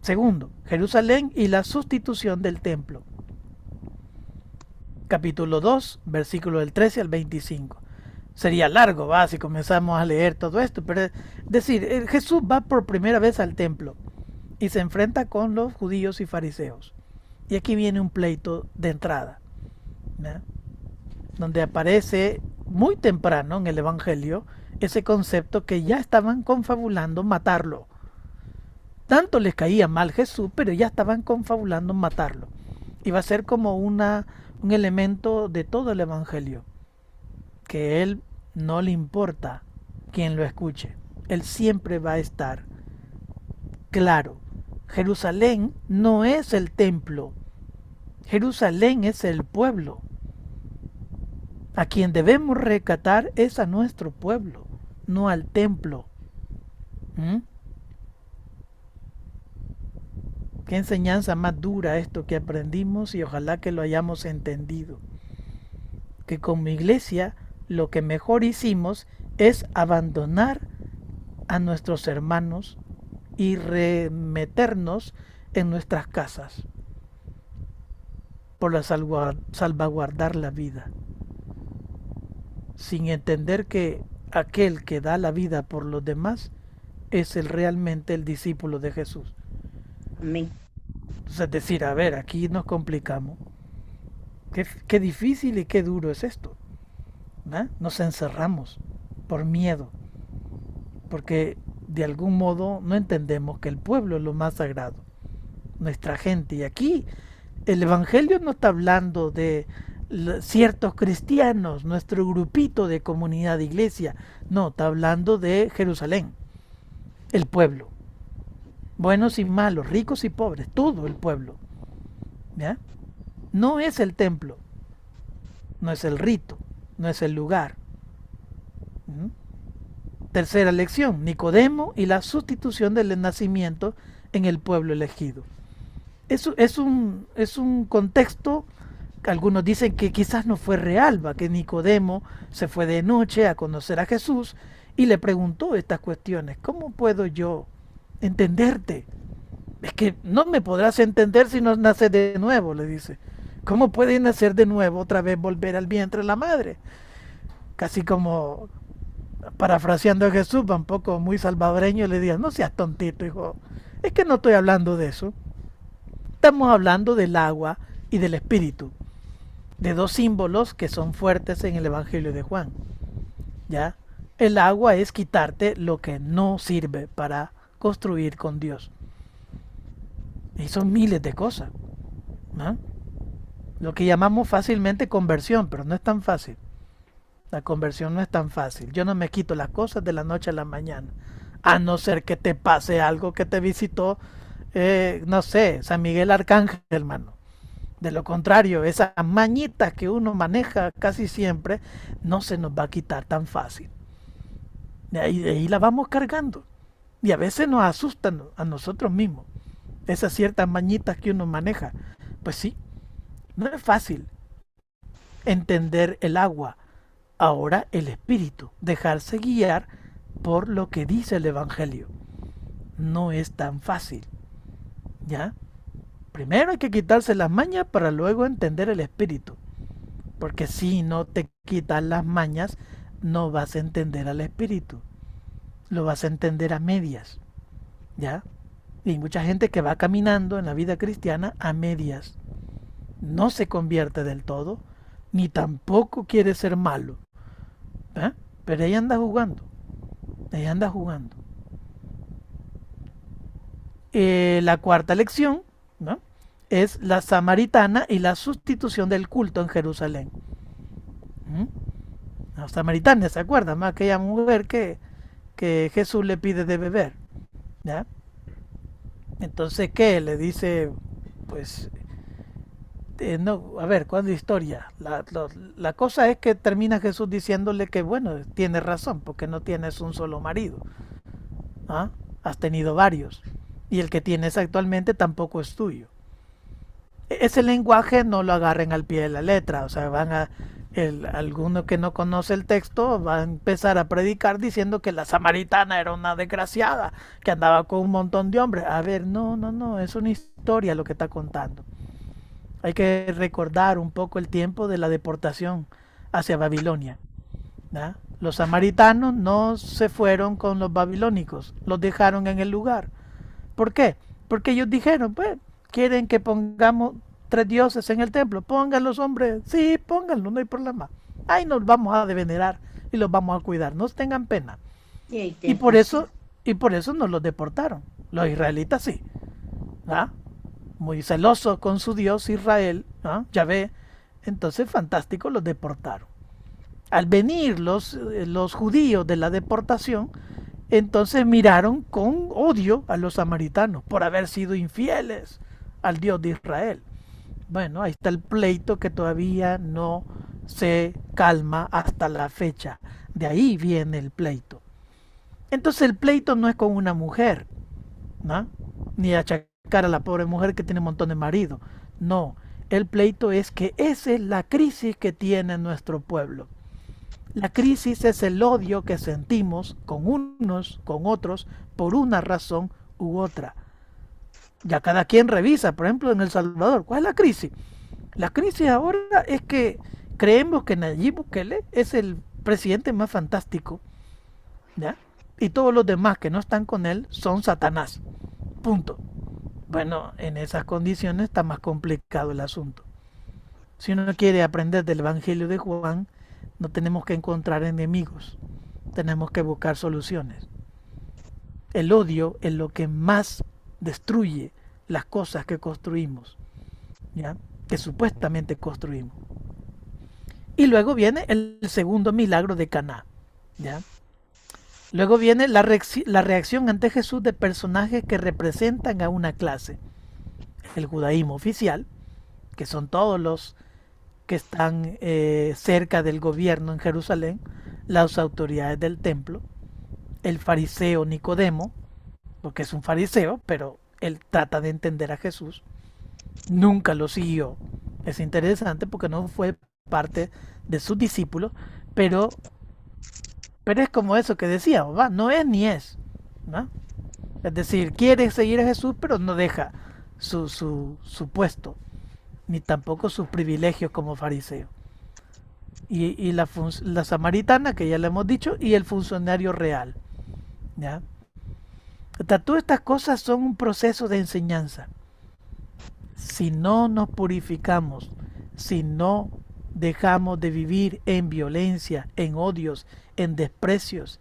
Segundo, Jerusalén y la sustitución del templo. Capítulo 2, versículo del 13 al 25. Sería largo, si comenzamos a leer todo esto, pero es decir, Jesús va por primera vez al templo y se enfrenta con los judíos y fariseos. Y aquí viene un pleito de entrada, ¿no?, donde aparece muy temprano en el Evangelio ese concepto que ya estaban confabulando matarlo. Tanto les caía mal Jesús, pero ya estaban confabulando matarlo. Y va a ser como un elemento de todo el Evangelio, que él no le importa quien lo escuche. Él siempre va a estar claro. Jerusalén no es el templo. Jerusalén es el pueblo. A quien debemos rescatar es a nuestro pueblo, no al templo. Qué enseñanza más dura esto que aprendimos, y ojalá que lo hayamos entendido. que como iglesia lo que mejor hicimos es abandonar a nuestros hermanos y remeternos en nuestras casas por salvaguardar la vida, sin entender que aquel que da la vida por los demás es realmente el discípulo de Jesús. Amén. Entonces, es decir, a ver, aquí nos complicamos. Qué difícil y qué duro es esto. ¿No? Nos encerramos por miedo, porque de algún modo no entendemos que el pueblo es lo más sagrado, nuestra gente. Y aquí el Evangelio no está hablando de ciertos cristianos, nuestro grupito de comunidad de iglesia, no, está hablando de Jerusalén, el pueblo, buenos y malos, ricos y pobres, todo el pueblo. ¿Ya? No es el templo, no es el rito, no es el lugar. ¿Mm? Tercera lección, Nicodemo y la sustitución del nacimiento en el pueblo elegido. Eso es un contexto que algunos dicen que quizás no fue real, ¿va? Que Nicodemo se fue de noche a conocer a Jesús y le preguntó estas cuestiones. ¿Cómo puedo yo entenderte? Es que no me podrás entender si no naces de nuevo, le dice. ¿Cómo puedes nacer de nuevo, otra vez volver al vientre de la madre? Casi como parafraseando a Jesús, un poco muy salvadoreño, le dice, no seas tontito, hijo. Es que no estoy hablando de eso. Estamos hablando del agua y del espíritu, de dos símbolos que son fuertes en el Evangelio de Juan. ¿Ya? El agua es quitarte lo que no sirve para construir con Dios. Y son miles de cosas, ¿no? Lo que llamamos fácilmente conversión, pero no es tan fácil. La conversión no es tan fácil. Yo no me quito las cosas de la noche a la mañana, a no ser que te pase algo que te visitó, no sé, San Miguel Arcángel, hermano. De lo contrario, esas mañitas que uno maneja casi siempre no se nos va a quitar tan fácil. De ahí la vamos cargando. Y a veces nos asustan a nosotros mismos. Esas ciertas mañitas que uno maneja. Pues sí, no es fácil entender el agua. Ahora el espíritu, dejarse guiar por lo que dice el Evangelio. No es tan fácil. ¿Ya? Primero hay que quitarse las mañas para luego entender el espíritu. Porque si no te quitas las mañas, no vas a entender al espíritu. Lo vas a entender a medias. ¿Ya? Y hay mucha gente que va caminando en la vida cristiana a medias. No se convierte del todo, ni tampoco quiere ser malo. ¿Eh? Pero ella anda jugando. Ella anda jugando. La cuarta lección, ¿no? Es la samaritana y la sustitución del culto en Jerusalén. ¿Mm? La samaritana, ¿se acuerdan? Aquella mujer que Jesús le pide de beber. ¿Ya? Entonces, ¿qué? Le dice, pues, no, a ver, ¿cuál es la historia? La cosa es que termina Jesús diciéndole que, bueno, tienes razón, porque no tienes un solo marido. ¿Ah? Has tenido varios. Y el que tienes actualmente tampoco es tuyo. Ese lenguaje no lo agarren al pie de la letra. O sea, alguno que no conoce el texto va a empezar a predicar diciendo que la samaritana era una desgraciada, que andaba con un montón de hombres. A ver, no, es una historia lo que está contando. Hay que recordar un poco el tiempo de la deportación hacia Babilonia. ¿Ya? Los samaritanos no se fueron con los babilónicos, los dejaron en el lugar. ¿Por qué? Porque ellos dijeron, pues, quieren que pongamos 3 dioses en el templo, pongan los hombres, sí, pónganlo, no hay problema. Ahí nos vamos a venerar y los vamos a cuidar, no tengan pena. Y por eso nos los deportaron. Los israelitas sí. ¿Ah? Muy celosos con su Dios Israel, ¿ah? Yahvé, entonces fantástico, los deportaron. Al venir los judíos de la deportación, entonces miraron con odio a los samaritanos por haber sido infieles al Dios de Israel. Bueno, ahí está el pleito que todavía no se calma hasta la fecha. De ahí viene el pleito. Entonces el pleito no es con una mujer, ¿no? Ni achacar a la pobre mujer que tiene un montón de maridos. No, El pleito es que esa es la crisis que tiene nuestro pueblo. La crisis es el odio que sentimos con unos, con otros, por una razón u otra. Ya cada quien revisa, por ejemplo, en El Salvador, ¿cuál es la crisis? La crisis ahora es que creemos que Nayib Bukele es el presidente más fantástico, ¿ya? Y todos los demás que no están con él son Satanás. Punto. Bueno, en esas condiciones está más complicado el asunto. Si uno quiere aprender del Evangelio de Juan, no tenemos que encontrar enemigos, tenemos que buscar soluciones. El odio es lo que más destruye las cosas que construimos, ¿ya? Que supuestamente construimos. Y luego viene el segundo milagro de Caná, ¿ya? Luego viene la reacción ante Jesús de personajes que representan a una clase. El judaísmo oficial, que son todos los que están cerca del gobierno en Jerusalén, las autoridades del templo, el fariseo Nicodemo, porque es un fariseo, pero él trata de entender a Jesús, nunca lo siguió. Es interesante porque no fue parte de sus discípulos, pero, pero es como eso que decíamos, ¿va? No es ni es, ¿no? Es decir, quiere seguir a Jesús, pero no deja su puesto, ni tampoco sus privilegios como fariseo. Y la samaritana, que ya le hemos dicho, y el funcionario real, ¿ya? Todas estas cosas son un proceso de enseñanza. Si no nos purificamos, si no dejamos de vivir en violencia, en odios, en desprecios,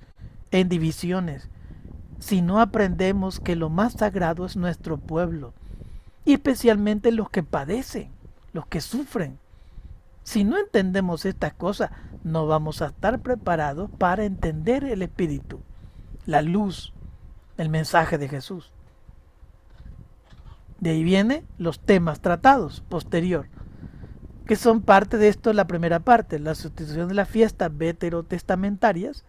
en divisiones, si no aprendemos que lo más sagrado es nuestro pueblo, y especialmente los que padecen, los que sufren, si no entendemos estas cosas, no vamos a estar preparados para entender el Espíritu, la luz, el mensaje de Jesús. De ahí vienen los temas tratados posterior, que son parte de esto, la primera parte, la sustitución de las fiestas veterotestamentarias,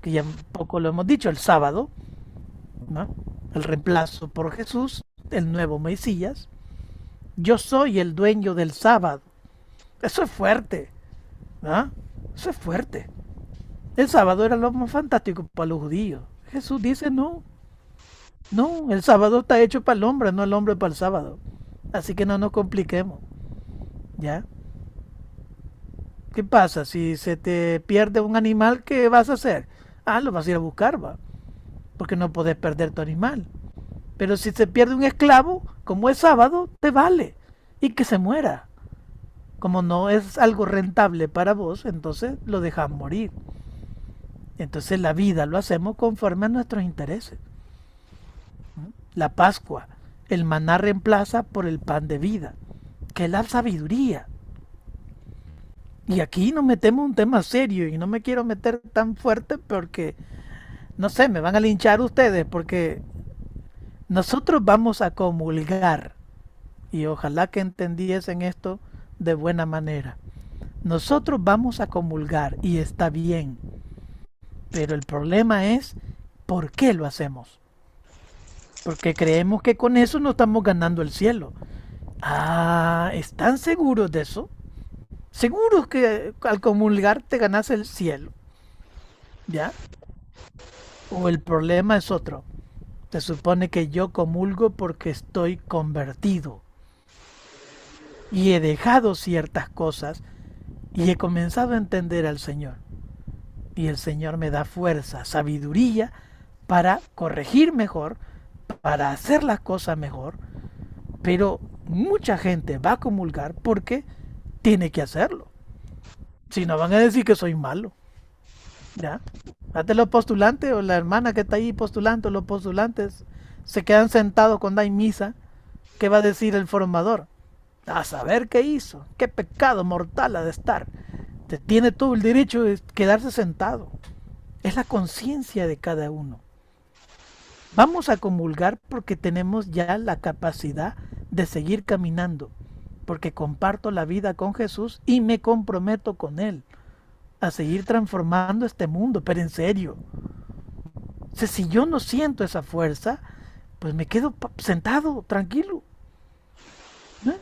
que ya un poco lo hemos dicho, el sábado, ¿no? El reemplazo por Jesús, el nuevo Mesías. Yo soy el dueño del sábado. Eso es fuerte, ¿no? Eso es fuerte. El sábado era lo más fantástico para los judíos. Jesús dice no. No, el sábado está hecho para el hombre, no el hombre para el sábado. Así que no nos compliquemos. ¿Ya? ¿Qué pasa? Si se te pierde un animal, ¿qué vas a hacer? Ah, lo vas a ir a buscar, va. Porque no podés perder tu animal. Pero si se pierde un esclavo, como es sábado, te vale. Y que se muera. Como no es algo rentable para vos, entonces lo dejas morir. Entonces la vida lo hacemos conforme a nuestros intereses. La Pascua, el maná reemplaza por el pan de vida, que es la sabiduría. Y aquí nos metemos un tema serio y no me quiero meter tan fuerte porque, no sé, me van a linchar ustedes porque nosotros vamos a comulgar y ojalá que entendiesen esto de buena manera. Nosotros vamos a comulgar y está bien, pero el problema es ¿por qué lo hacemos? Porque creemos que con eso no estamos ganando el cielo. Ah, ¿están seguros de eso? ¿Seguros que al comulgar te ganas el cielo? ¿Ya? ¿O el problema es otro? Se supone que yo comulgo porque estoy convertido. Y he dejado ciertas cosas y he comenzado a entender al Señor. Y el Señor me da fuerza, sabiduría para corregir mejor, para hacer las cosas mejor. Pero mucha gente va a comulgar porque tiene que hacerlo. Si no, van a decir que soy malo. ¿Ya? Hasta los postulantes o la hermana que está ahí postulando, los postulantes se quedan sentados cuando hay misa. ¿Qué va a decir el formador? A saber qué hizo, qué pecado mortal ha de estar. Te tiene todo el derecho de quedarse sentado. Es la conciencia de cada uno. Vamos a comulgar porque tenemos ya la capacidad de seguir caminando, porque comparto la vida con Jesús y me comprometo con Él a seguir transformando este mundo, pero en serio. O sea, si yo no siento esa fuerza, pues me quedo sentado, tranquilo. ¿Eh?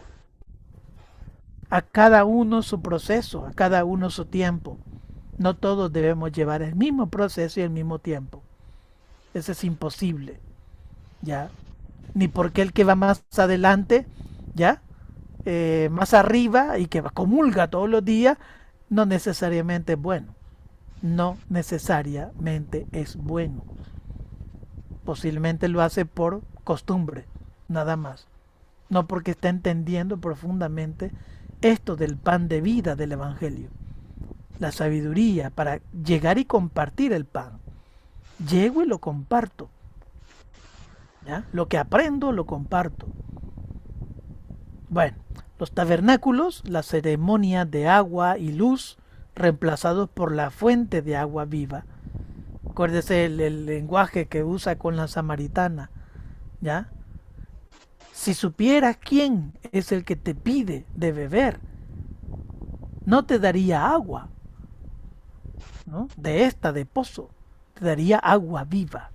A cada uno su proceso, a cada uno su tiempo. No todos debemos llevar el mismo proceso y el mismo tiempo. Eso es imposible, ¿ya? Ni porque el que va más adelante, ¿ya? Más arriba y que comulga todos los días, no necesariamente es bueno. No necesariamente es bueno. Posiblemente lo hace por costumbre, nada más. No porque está entendiendo profundamente esto del pan de vida del Evangelio. La sabiduría para llegar y compartir el pan. Llego y lo comparto. ¿Ya? Lo que aprendo lo comparto. Bueno, los tabernáculos, la ceremonia de agua y luz, reemplazados por la fuente de agua viva. Acuérdese el lenguaje que usa con la samaritana, ¿ya? Si supieras quién es el que te pide de beber, no te daría agua, ¿no? De pozo, te daría agua viva.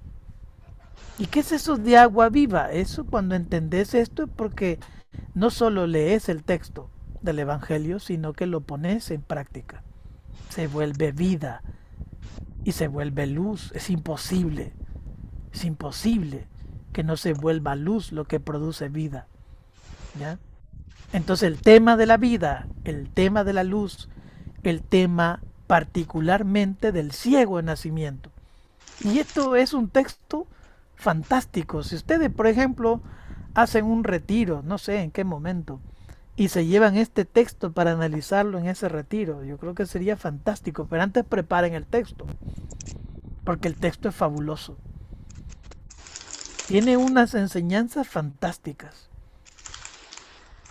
¿Y qué es eso de agua viva? Eso, cuando entendés esto, es porque no solo lees el texto del Evangelio, sino que lo pones en práctica. Se vuelve vida y se vuelve luz. Es imposible que no se vuelva luz lo que produce vida, ¿ya? Entonces el tema de la vida, el tema de la luz, el tema particularmente del ciego de nacimiento. Y esto es un texto fantástico. Si ustedes, por ejemplo, hacen un retiro, no sé en qué momento, y se llevan este texto para analizarlo en ese retiro, yo creo que sería fantástico. Pero antes preparen el texto, porque el texto es fabuloso. Tiene unas enseñanzas fantásticas.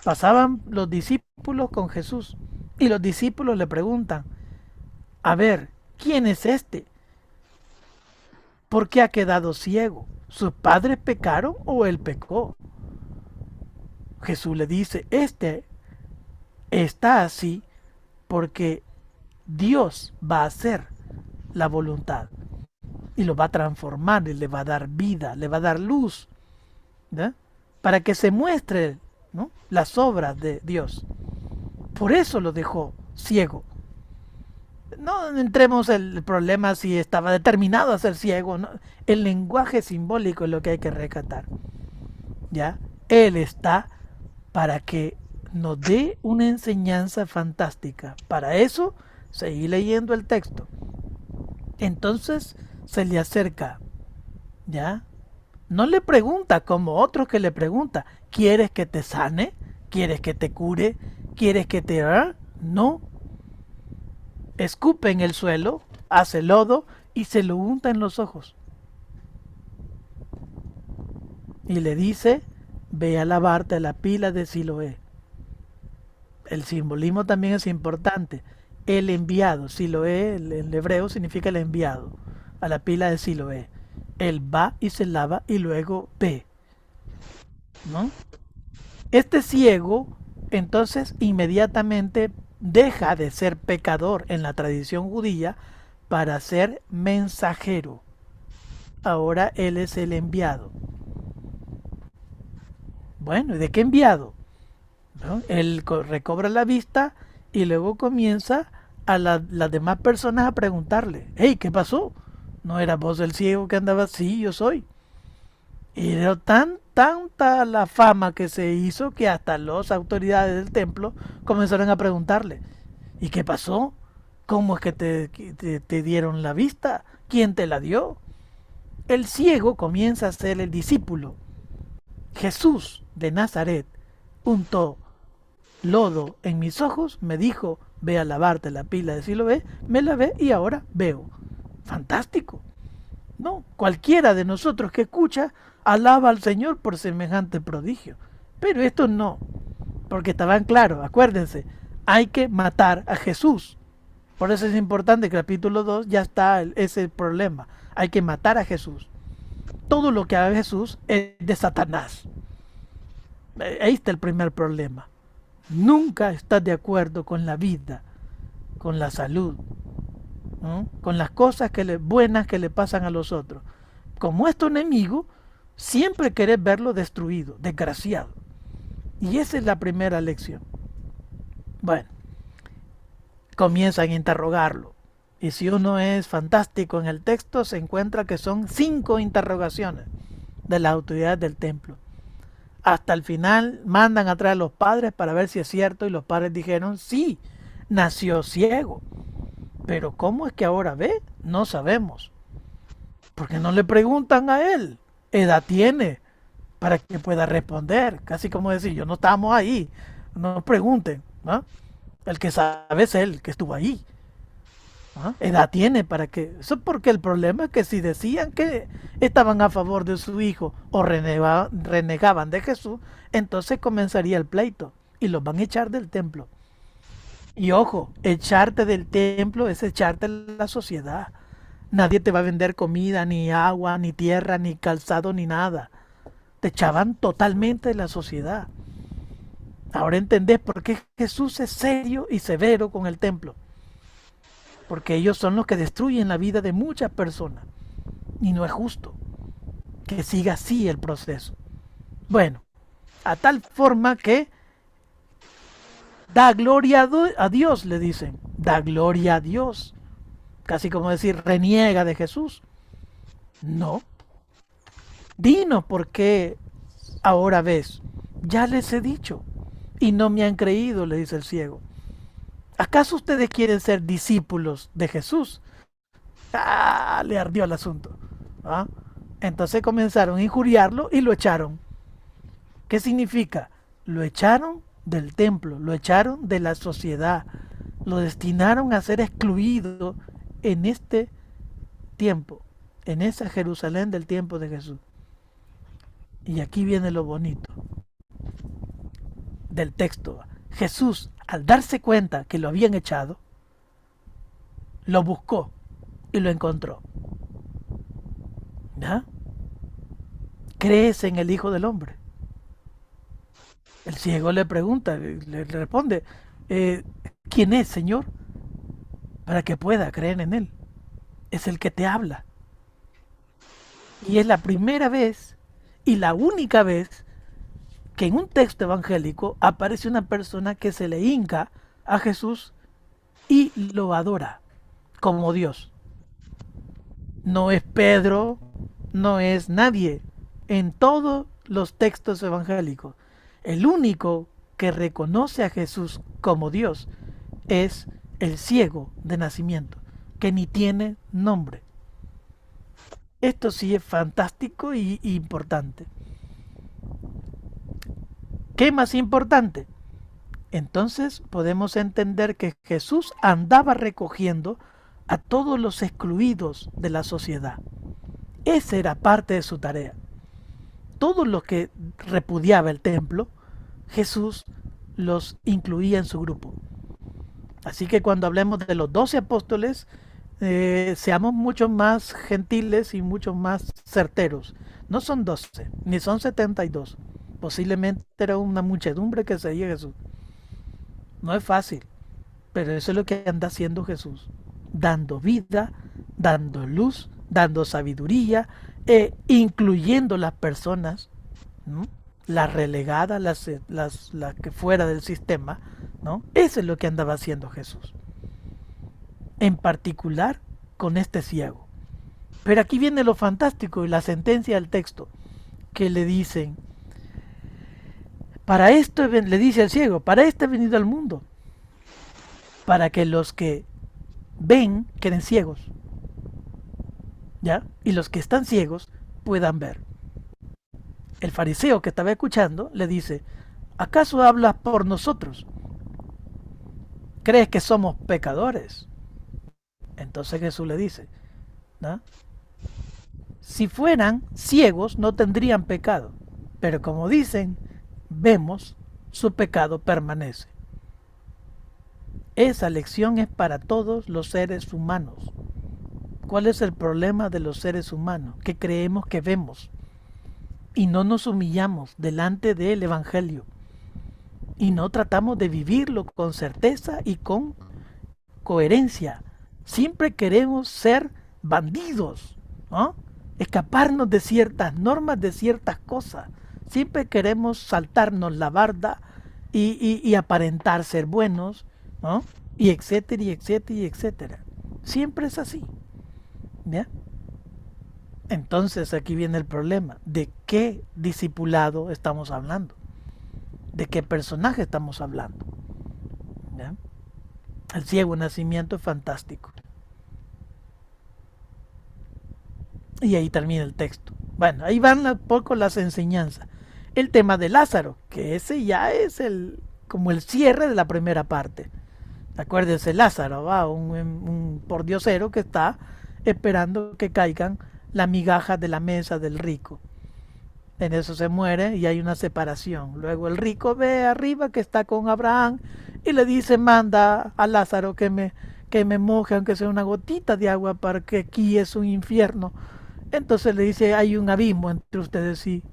Pasaban los discípulos con Jesús y los discípulos le preguntan, a ver, ¿quién es este? ¿Por qué ha quedado ciego? ¿Sus padres pecaron o él pecó? Jesús le dice, este está así porque Dios va a hacer la voluntad y lo va a transformar y le va a dar vida, le va a dar luz, ¿ya? Para que se muestre, ¿no?, las obras de Dios. Por eso lo dejó ciego. No entremos en el problema si estaba determinado a ser ciego, ¿no? El lenguaje simbólico es lo que hay que rescatar, ¿ya? Él está para que nos dé una enseñanza fantástica. Para eso, seguí leyendo el texto. Entonces se le acerca, ¿ya? No le pregunta como otros que le pregunta, ¿quieres que te sane? ¿Quieres que te cure? ¿Quieres que te... No. Escupe en el suelo, hace lodo y se lo unta en los ojos. Y le dice, ve a lavarte a la pila de Siloé. El simbolismo también es importante. El enviado, Siloé, el hebreo significa el enviado, a la pila de Siloé. Él va y se lava y luego ve, ¿no? Este ciego, entonces, inmediatamente deja de ser pecador en la tradición judía para ser mensajero. Ahora él es el enviado. Bueno, ¿y de qué enviado? ¿No? Él recobra la vista y luego comienza a las demás personas a preguntarle, hey, ¿qué pasó? ¿No eras vos el ciego que andaba? Sí, yo soy. Y era tanta la fama que se hizo que hasta las autoridades del templo comenzaron a preguntarle, ¿y qué pasó? ¿Cómo es que te dieron la vista? ¿Quién te la dio? El ciego comienza a ser el discípulo. Jesús de Nazaret untó lodo en mis ojos, me dijo, ve a lavarte la pila de Siloé, me lavé y ahora veo. Fantástico. No, cualquiera de nosotros que escucha alaba al Señor por semejante prodigio. Pero esto no, porque estaban claros, acuérdense, hay que matar a Jesús. Por eso es importante que el capítulo 2 ya está ese problema. Hay que matar a Jesús. Todo lo que haga Jesús es de Satanás. Ahí está el primer problema. Nunca estás de acuerdo con la vida, con la salud, ¿no?, con las cosas buenas que le pasan a los otros. Como es tu enemigo, siempre querés verlo destruido, desgraciado. Y esa es la primera lección. Bueno, comienzan a interrogarlo. Y si uno es fantástico en el texto, se encuentra que son 5 interrogaciones de las autoridades del templo. Hasta el final mandan a traer a los padres para ver si es cierto y los padres dijeron, sí, nació ciego. Pero ¿cómo es que ahora ve? No sabemos. Porque no le preguntan a él. Edad tiene para que pueda responder. Casi como decir, yo no estábamos ahí. No pregunten, ¿no? El que sabe es él, que estuvo ahí. ¿Ah? Edad tiene para que... Eso es porque el problema es que si decían que estaban a favor de su hijo o renegaban de Jesús, entonces comenzaría el pleito y los van a echar del templo. Y ojo, echarte del templo es echarte de la sociedad. Nadie te va a vender comida, ni agua, ni tierra, ni calzado, ni nada. Te echaban totalmente de la sociedad. Ahora entendés por qué Jesús es serio y severo con el templo. Porque ellos son los que destruyen la vida de muchas personas. Y no es justo que siga así el proceso. Bueno, a tal forma que da gloria a Dios, le dicen. Da gloria a Dios. Casi como decir, reniega de Jesús. No. Dinos por qué ahora ves. Ya les he dicho. Y no me han creído, le dice el ciego. ¿Acaso ustedes quieren ser discípulos de Jesús? ¡Ah! Le ardió el asunto. ¿Ah? Entonces comenzaron a injuriarlo y lo echaron. ¿Qué significa? Lo echaron del templo, lo echaron de la sociedad, lo destinaron a ser excluido en este tiempo, en esa Jerusalén del tiempo de Jesús. Y aquí viene lo bonito del texto. Jesús, al darse cuenta que lo habían echado, lo buscó y lo encontró. ¿Ya? ¿Crees en el Hijo del Hombre? El ciego le pregunta, le responde, ¿quién es, Señor? Para que pueda creer en Él. Es el que te habla. Y es la primera vez y la única vez que en un texto evangélico aparece una persona que se le hinca a Jesús y lo adora como Dios. No es Pedro, no es nadie en todos los textos evangélicos. El único que reconoce a Jesús como Dios es el ciego de nacimiento, que ni tiene nombre. Esto sí es fantástico y importante. ¿Qué más importante? Entonces podemos entender que Jesús andaba recogiendo a todos los excluidos de la sociedad. Esa era parte de su tarea. Todos los que repudiaba el templo, Jesús los incluía en su grupo. Así que cuando hablemos de los 12 apóstoles, seamos mucho más gentiles y mucho más certeros. No son 12, ni son 72. Posiblemente era una muchedumbre que seguía a Jesús. No es fácil, pero eso es lo que anda haciendo Jesús. Dando vida, dando luz, dando sabiduría, incluyendo las personas, ¿no? Las relegadas, las que fuera del sistema, ¿no? Eso es lo que andaba haciendo Jesús. En particular con este ciego. Pero aquí viene lo fantástico y la sentencia del texto, que le dicen, para esto le dice al ciego, para esto he venido al mundo, para que los que ven queden ciegos, ¿ya? Y los que están ciegos puedan ver. El fariseo que estaba escuchando le dice, ¿acaso hablas por nosotros? ¿Crees que somos pecadores? Entonces Jesús le dice, ¿no? Si fueran ciegos no tendrían pecado, pero como dicen, vemos, su pecado permanece. Esa lección es para todos los seres humanos. ¿Cuál es el problema de los seres humanos? Que creemos que vemos y no nos humillamos delante del Evangelio y no tratamos de vivirlo con certeza y con coherencia. Siempre queremos ser bandidos, ¿no? Escaparnos de ciertas normas, de ciertas cosas. Siempre queremos saltarnos la barda y aparentar ser buenos, ¿no? Y etcétera, y etcétera, y etcétera. Siempre es así, ¿ya? Entonces aquí viene el problema. ¿De qué discipulado estamos hablando? ¿De qué personaje estamos hablando? ¿Ya? El ciego nacimiento es fantástico. Y ahí termina el texto. Bueno, ahí van un poco las enseñanzas. El tema de Lázaro, que ese ya es como el cierre de la primera parte. Acuérdense, Lázaro, ¿va? Un pordiosero que está esperando que caigan las migajas de la mesa del rico. En eso se muere y hay una separación. Luego el rico ve arriba que está con Abraham y le dice, manda a Lázaro que me moje aunque sea una gotita de agua para que aquí es un infierno. Entonces le dice, hay un abismo entre ustedes y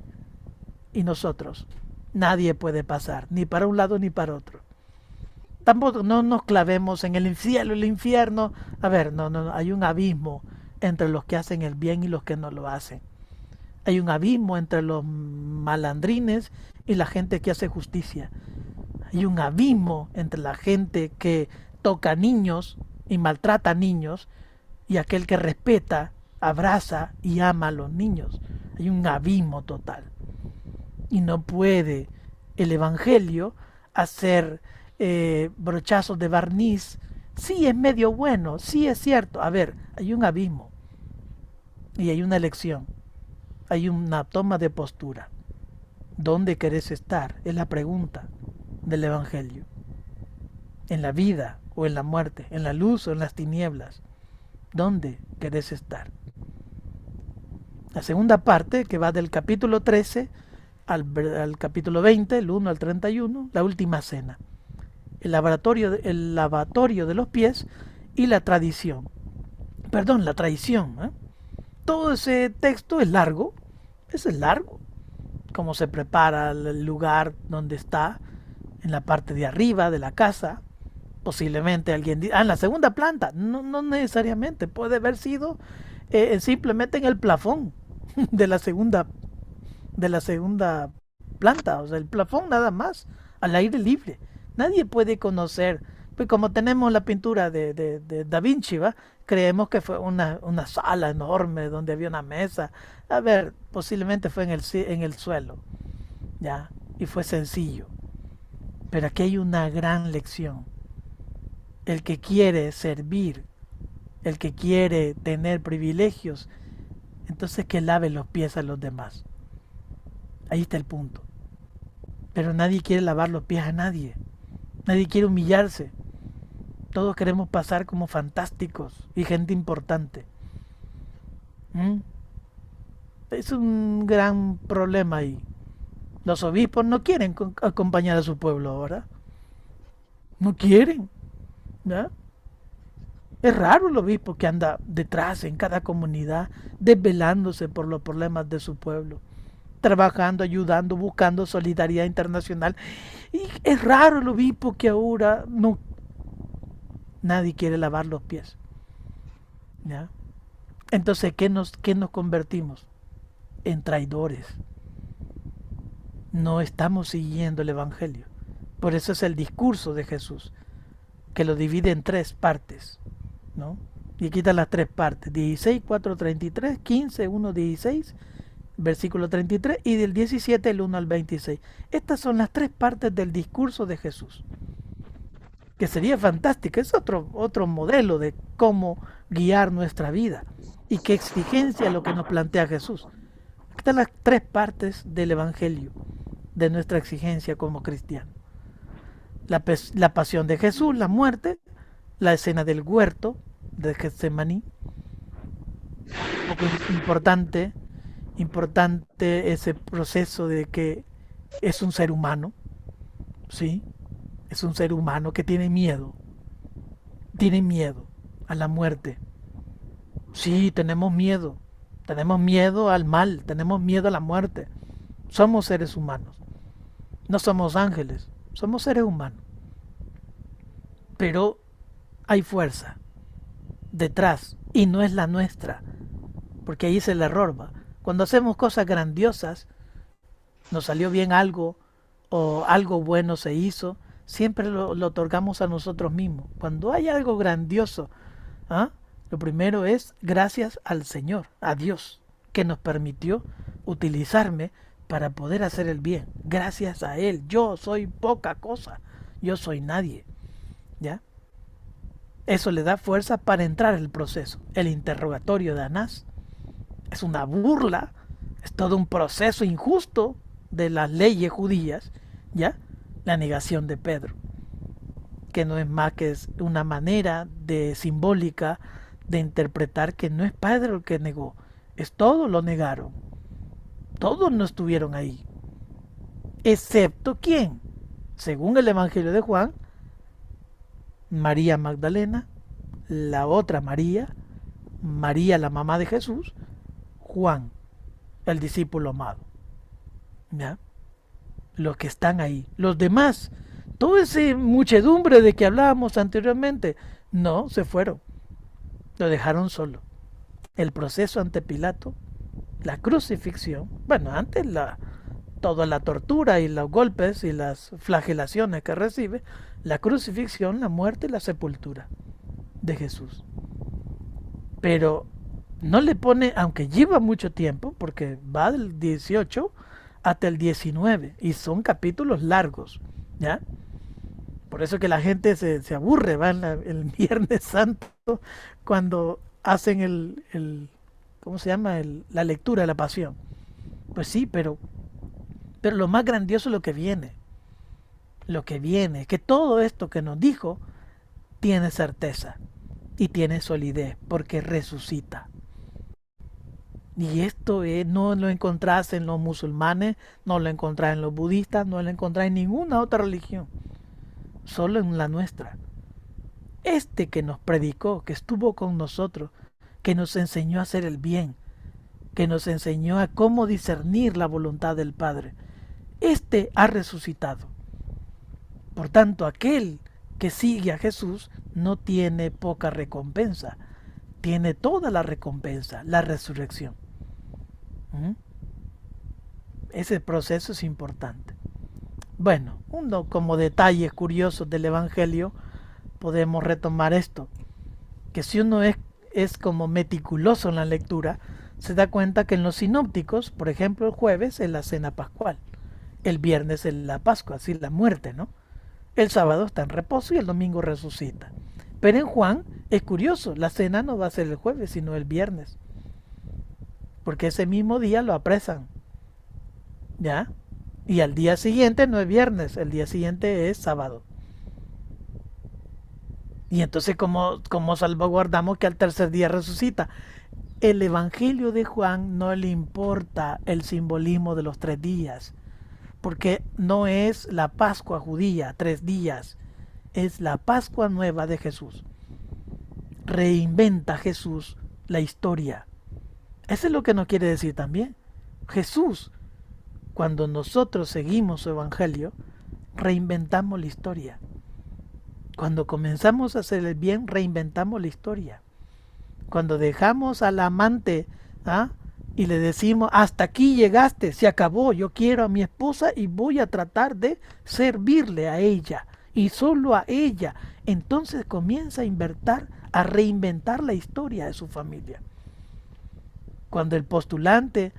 nosotros. Nadie puede pasar, ni para un lado ni para otro. Tampoco no nos clavemos en el cielo, el infierno. A ver, no, hay un abismo entre los que hacen el bien y los que no lo hacen. Hay un abismo entre los malandrines y la gente que hace justicia. Hay un abismo entre la gente que toca niños y maltrata a niños y aquel que respeta, abraza y ama a los niños. Hay un abismo total. Y no puede el Evangelio hacer brochazos de barniz. Sí, es medio bueno, sí es cierto. A ver, hay un abismo y hay una elección. Hay una toma de postura. ¿Dónde querés estar? Es la pregunta del Evangelio. ¿En la vida o en la muerte? ¿En la luz o en las tinieblas? ¿Dónde querés estar? La segunda parte, que va del capítulo 13 al capítulo 20, el 1 al 31, la última cena. El lavatorio de los pies y la tradición. Perdón, la traición. Todo ese texto es largo. Es largo. Cómo se prepara el lugar donde está, en la parte de arriba de la casa. Posiblemente alguien diga, en la segunda planta. No, no necesariamente. Puede haber sido simplemente en el plafón de la segunda planta, o sea, el plafón nada más, al aire libre. Nadie puede conocer, pues como tenemos la pintura de Da Vinci, ¿va? Creemos que fue una sala enorme donde había una mesa. A ver, posiblemente fue en el suelo, ¿ya? Y fue sencillo. Pero aquí hay una gran lección. El que quiere servir, el que quiere tener privilegios, entonces que lave los pies a los demás. Ahí está el punto. Pero nadie quiere lavar los pies a nadie. Nadie quiere humillarse. Todos queremos pasar como fantásticos y gente importante. ¿Mm? Es un gran problema ahí. Los obispos no quieren acompañar a su pueblo ahora. No quieren. ¿Ya? Es raro el obispo que anda detrás en cada comunidad, desvelándose por los problemas de su pueblo, trabajando, ayudando, buscando solidaridad internacional. Y es raro el obispo que ahora no, nadie quiere lavar los pies. ¿Ya? Entonces, qué nos convertimos? En traidores. No estamos siguiendo el Evangelio. Por eso es el discurso de Jesús, que lo divide en tres partes, ¿no? Y quita las tres partes: 16, 4, 33, 15, 1, 16, versículo 33, y del 17, el 1 al 26. Estas son las tres partes del discurso de Jesús, que sería fantástica. Es otro modelo de cómo guiar nuestra vida y qué exigencia lo que nos plantea Jesús. Aquí están las tres partes del Evangelio, de nuestra exigencia como cristianos: la pasión de Jesús, la muerte, la escena del huerto de Getsemaní. Importante ese proceso de que es un ser humano, ¿sí? Es un ser humano que tiene miedo a la muerte. Sí, tenemos miedo al mal, tenemos miedo a la muerte. Somos seres humanos, no somos ángeles, somos seres humanos. Pero hay fuerza detrás y no es la nuestra, porque ahí es el error, ¿va? Cuando hacemos cosas grandiosas, nos salió bien algo o algo bueno se hizo, siempre lo otorgamos a nosotros mismos. Cuando hay algo grandioso, ¿ah? Lo primero es gracias al Señor, a Dios, que nos permitió utilizarme para poder hacer el bien. Gracias a Él, yo soy poca cosa, yo soy nadie. ¿Ya? Eso le da fuerza para entrar en el proceso. El interrogatorio de Anás es una burla, es todo un proceso injusto de las leyes judías, ¿ya? La negación de Pedro, que no es más que es una manera de simbólica de interpretar que no es Pedro el que negó, es todos lo negaron, todos no estuvieron ahí, excepto quién, según el Evangelio de Juan, María Magdalena, la otra María, María la mamá de Jesús, Juan, el discípulo amado. ¿Ya? Los que están ahí. Los demás, toda esa muchedumbre de que hablábamos anteriormente, no, se fueron. Lo dejaron solo. El proceso ante Pilato, la crucifixión, bueno, antes toda la tortura y los golpes y las flagelaciones que recibe, la crucifixión, la muerte y la sepultura de Jesús. Pero no le pone, aunque lleva mucho tiempo, porque va del 18 hasta el 19 y son capítulos largos, ¿ya? Por eso que la gente se aburre, va el Viernes Santo cuando hacen ¿cómo se llama? La lectura de la Pasión. Pues sí, pero lo más grandioso es lo que viene. Lo que viene, es que todo esto que nos dijo tiene certeza y tiene solidez, porque resucita. Y esto no lo encontrás en los musulmanes, no lo encontrás en los budistas, no lo encontrás en ninguna otra religión, solo en la nuestra. Este que nos predicó, que estuvo con nosotros, que nos enseñó a hacer el bien, que nos enseñó a cómo discernir la voluntad del Padre, este ha resucitado. Por tanto, aquel que sigue a Jesús no tiene poca recompensa, tiene toda la recompensa, la resurrección. Ese proceso es importante. Bueno, uno como detalles curiosos del Evangelio podemos retomar esto, que si uno es como meticuloso en la lectura, se da cuenta que en los sinópticos, por ejemplo, el jueves es la cena pascual, el viernes es la Pascua, así la muerte, ¿no? El sábado está en reposo y el domingo resucita. Pero en Juan es curioso, la cena no va a ser el jueves, sino el viernes, porque ese mismo día lo apresan, ¿ya? Y al día siguiente no es viernes, el día siguiente es sábado. Y entonces, ¿cómo salvaguardamos que al tercer día resucita? El Evangelio de Juan no le importa el simbolismo de los 3 días, porque no es la Pascua judía, 3 días, es la Pascua nueva de Jesús. Reinventa Jesús la historia. Eso es lo que nos quiere decir también. Jesús, cuando nosotros seguimos su Evangelio, reinventamos la historia. Cuando comenzamos a hacer el bien, reinventamos la historia. Cuando dejamos al amante, ¿ah? Y le decimos, hasta aquí llegaste, se acabó, yo quiero a mi esposa y voy a tratar de servirle a ella y solo a ella. Entonces comienza a reinventar la historia de su familia. Cuando el postulante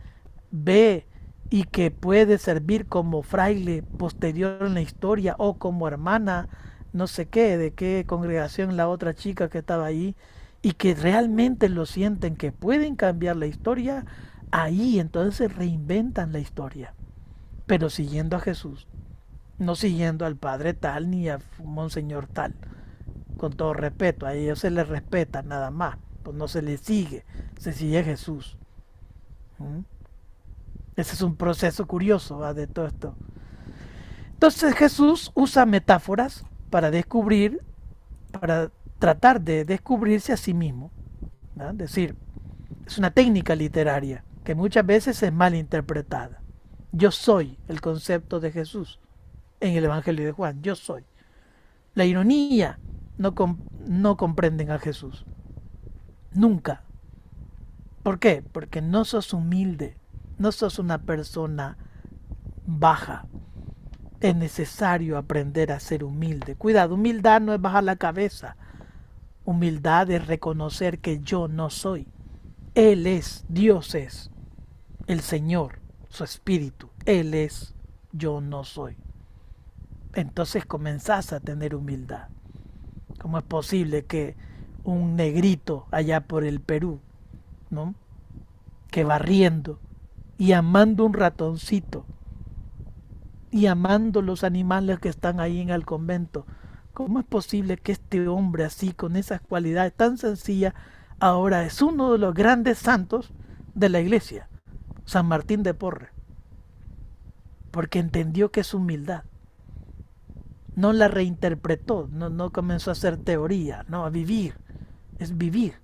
ve y que puede servir como fraile posterior en la historia o como hermana, no sé qué, de qué congregación la otra chica que estaba ahí, y que realmente lo sienten que pueden cambiar la historia, ahí entonces reinventan la historia, pero siguiendo a Jesús, no siguiendo al padre tal ni a monseñor tal, con todo respeto, a ellos se les respeta nada más, pues no se les sigue, se sigue a Jesús. Ese es un proceso curioso, ¿va? De todo esto. Entonces Jesús usa metáforas para descubrir, para tratar de descubrirse a sí mismo, ¿no? Es decir, es una técnica literaria que muchas veces es mal interpretada. Yo soy el concepto de Jesús en el Evangelio de Juan, yo soy. La ironía, no comprenden a Jesús, nunca. ¿Por qué? Porque no sos humilde, no sos una persona baja, Es necesario aprender a ser humilde. Cuidado, humildad no es bajar la cabeza. Humildad es reconocer que yo no soy. Él es, Dios es, el Señor, su Espíritu. Él es, yo no soy. Entonces comenzás a tener humildad. ¿Cómo es posible que un negrito allá por el Perú, ¿no?, que barriendo y amando un ratoncito y amando los animales que están ahí en el convento, cómo es posible que este hombre así, con esas cualidades tan sencillas, ahora es uno de los grandes santos de la iglesia, San Martín de Porres? Porque entendió que es humildad. No la reinterpretó, no comenzó a hacer teoría, no, a vivir, es vivir.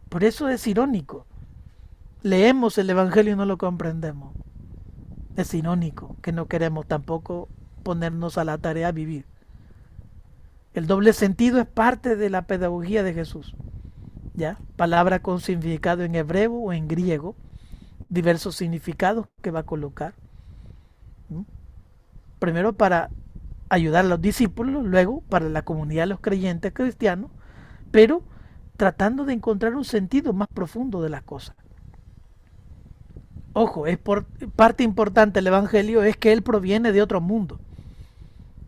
Por eso es irónico. Leemos el Evangelio y no lo comprendemos. Es irónico que no queremos tampoco ponernos a la tarea a vivir. El doble sentido es parte de la pedagogía de Jesús. ¿Ya? Palabra con significado en hebreo o en griego, diversos significados que va a colocar. ¿Mm? Primero para ayudar a los discípulos, luego para la comunidad de los creyentes cristianos, pero tratando de encontrar un sentido más profundo de las cosas. Ojo, parte importante del Evangelio es que Él proviene de otro mundo.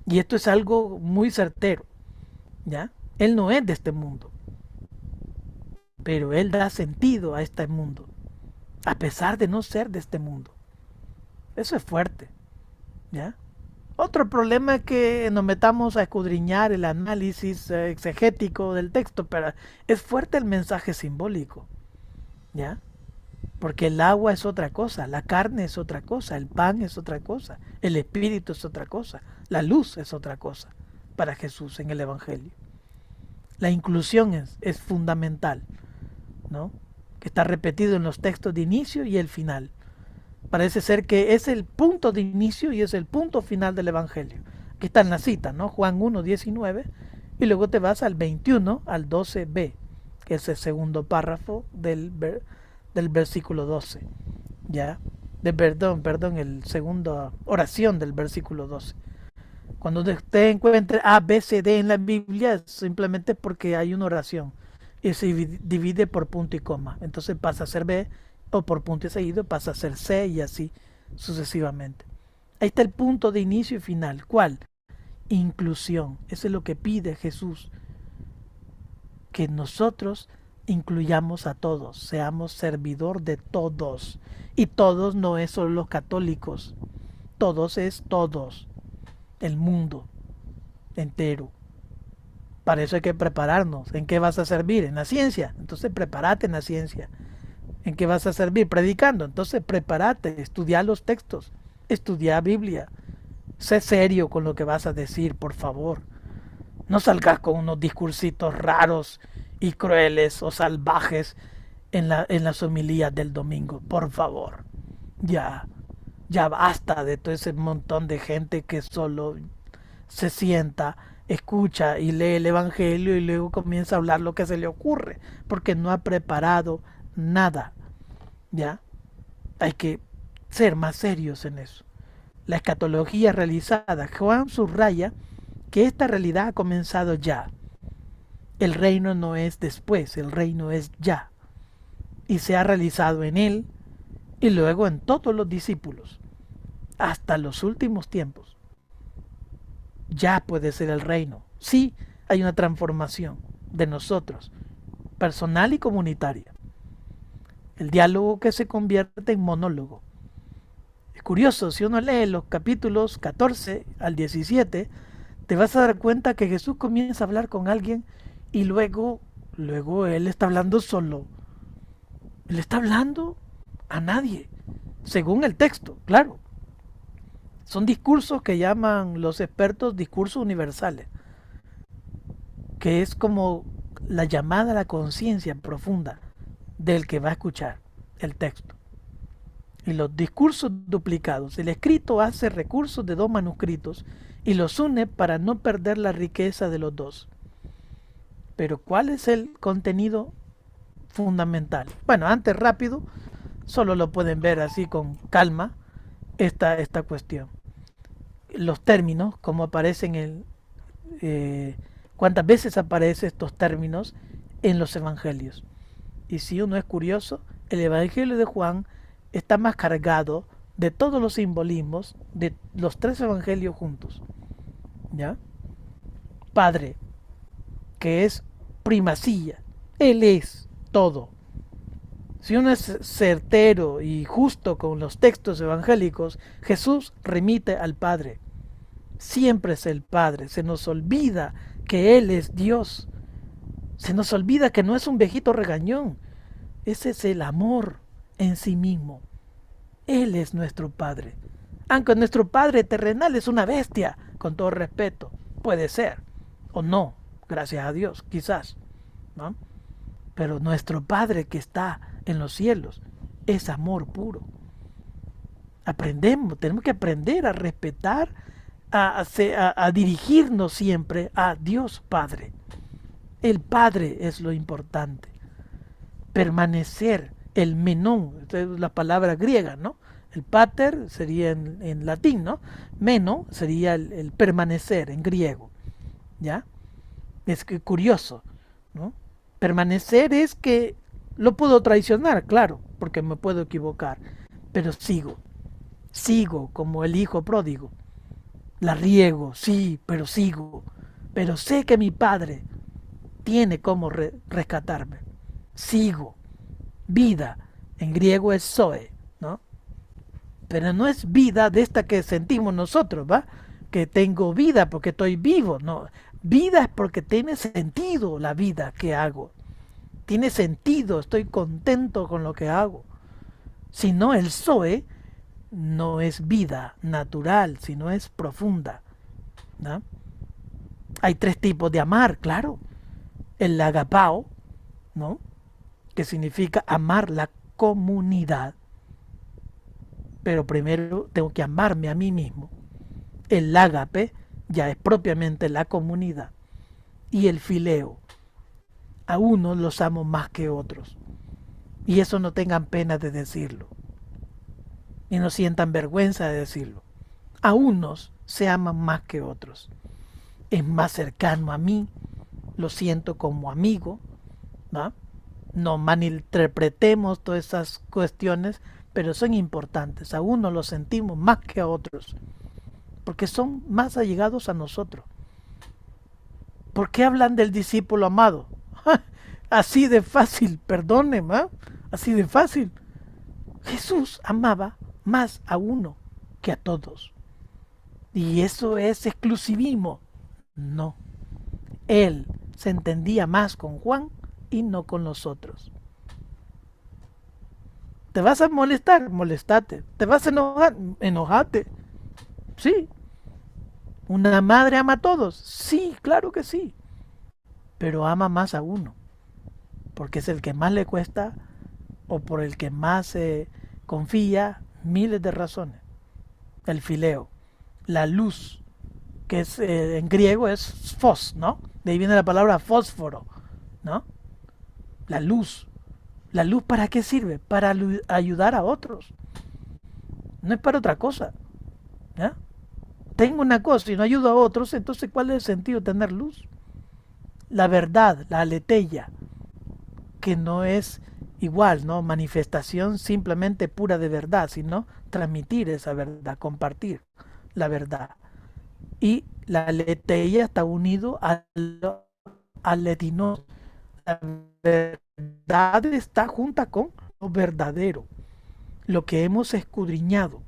Y esto es algo muy certero. ¿Ya? Él no es de este mundo. Pero Él da sentido a este mundo, a pesar de no ser de este mundo. Eso es fuerte. ¿Ya? Otro problema es que nos metamos a escudriñar el análisis exegético del texto, pero es fuerte el mensaje simbólico. ¿Ya? Porque el agua es otra cosa, la carne es otra cosa, el pan es otra cosa, el espíritu es otra cosa, la luz es otra cosa para Jesús en el Evangelio. La inclusión es fundamental, ¿no? Que está repetido en los textos de inicio y el final. Parece ser que es el punto de inicio y es el punto final del Evangelio. Aquí está en la cita, ¿no? Juan 1:19, y luego te vas al 21 al 12b, que es el segundo párrafo del versículo 12, ¿ya? Perdón, el segunda oración del versículo 12. Cuando usted encuentre A, B, C, D en la Biblia, es simplemente porque hay una oración y se divide por punto y coma. Entonces pasa a ser B, o por punto y seguido pasa a ser C, y así sucesivamente. Ahí está el punto de inicio y final. ¿Cuál? Inclusión. Eso es lo que pide Jesús. Que nosotros incluyamos a todos, seamos servidor de todos. Y todos no es solo los católicos, todos es todos, el mundo entero. Para eso hay que prepararnos. ¿En qué vas a servir? En la ciencia. Entonces prepárate en la ciencia. ¿En qué vas a servir? Predicando. Entonces prepárate, estudia los textos, estudia Biblia. Sé serio con lo que vas a decir, por favor. No salgas con unos discursitos raros y crueles o salvajes en las homilías del domingo, por favor. Ya basta de todo ese montón de gente que solo se sienta, escucha y lee el Evangelio y luego comienza a hablar lo que se le ocurre, porque no ha preparado nada. ¿Ya? Hay que ser más serios en eso. La escatología realizada, Juan subraya que esta realidad ha comenzado ya. El reino no es después, el reino es ya. Y se ha realizado en él y luego en todos los discípulos, hasta los últimos tiempos. Ya puede ser el reino. Sí, hay una transformación de nosotros, personal y comunitaria. El diálogo que se convierte en monólogo. Es curioso, si uno lee los capítulos 14 al 17, te vas a dar cuenta que Jesús comienza a hablar con alguien y luego él está hablando solo. Él está hablando a nadie, según el texto, claro. Son discursos que llaman los expertos discursos universales, que es como la llamada a la conciencia profunda del que va a escuchar el texto. Y los discursos duplicados. El escrito hace recursos de dos manuscritos y los une para no perder la riqueza de los dos. Pero ¿cuál es el contenido fundamental? Bueno, antes rápido, solo lo pueden ver así con calma, esta cuestión. los términos, como aparecen cuántas veces aparecen estos términos en los evangelios. Y si uno es curioso, el evangelio de Juan está más cargado de todos los simbolismos de los tres evangelios juntos. ¿Ya? Padre, que es primacía, Él es todo. Si uno es certero y justo con los textos evangélicos, Jesús remite al Padre. Siempre es el Padre. Se nos olvida que Él es Dios. Se nos olvida que no es un viejito regañón. Ese es el amor en sí mismo. Él es nuestro Padre. Aunque nuestro Padre terrenal es una bestia, con todo respeto, puede ser, o no, gracias a Dios, quizás, ¿no? Pero nuestro Padre que está en los cielos es amor puro. Tenemos que aprender a respetar, a dirigirnos siempre a Dios Padre. El Padre es lo importante. Permanecer, el menón, esta es la palabra griega, ¿no? El pater sería en latín, ¿no? Meno sería el permanecer en griego, ¿ya? Es que curioso, ¿no? Permanecer es que lo puedo traicionar, claro, porque me puedo equivocar, pero sigo como el hijo pródigo. La riego, sí, pero sé que mi padre tiene cómo rescatarme. Sigo. Vida, en griego es zoe, ¿no? Pero no es vida de esta que sentimos nosotros, ¿va? Que tengo vida porque estoy vivo, no. Vida es porque tiene sentido la vida que hago. Tiene sentido, estoy contento con lo que hago. Si no, el zoe no es vida natural, sino es profunda, ¿no? Hay tres tipos de amar, claro. El agapao, ¿no? Que significa amar la comunidad. Pero primero tengo que amarme a mí mismo. El ágape ya es propiamente la comunidad. Y el fileo. A unos los amo más que otros. Y eso no tengan pena de decirlo. Y no sientan vergüenza de decirlo. A unos se aman más que otros. Es más cercano a mí. Lo siento como amigo, ¿no? No malinterpretemos todas esas cuestiones, pero son importantes. A unos los sentimos más que a otros, porque son más allegados a nosotros. ¿Por qué hablan del discípulo amado? Así de fácil, perdónenme, ¿eh? Así de fácil. Jesús amaba más a uno que a todos. ¿Y eso es exclusivismo? No. Él se entendía más con Juan y no con los otros. ¿Te vas a molestar? Molestate. ¿Te vas a enojar? Enojate. Sí. ¿Una madre ama a todos? Sí, claro que sí. Pero ama más a uno. Porque es el que más le cuesta o por el que más confía, miles de razones. El fileo. La luz, que es en griego es fos, ¿no? De ahí viene la palabra fósforo, ¿no? La luz. ¿La luz para qué sirve? Para ayudar a otros. No es para otra cosa. ¿Ya? Tengo una cosa y no ayudo a otros, entonces ¿cuál es el sentido de tener luz? La verdad, la aletheia, que no es igual, ¿no? Manifestación simplemente pura de verdad, sino transmitir esa verdad, compartir la verdad. Y la aletheia está unido al letino. La verdad está junta con lo verdadero, lo que hemos escudriñado.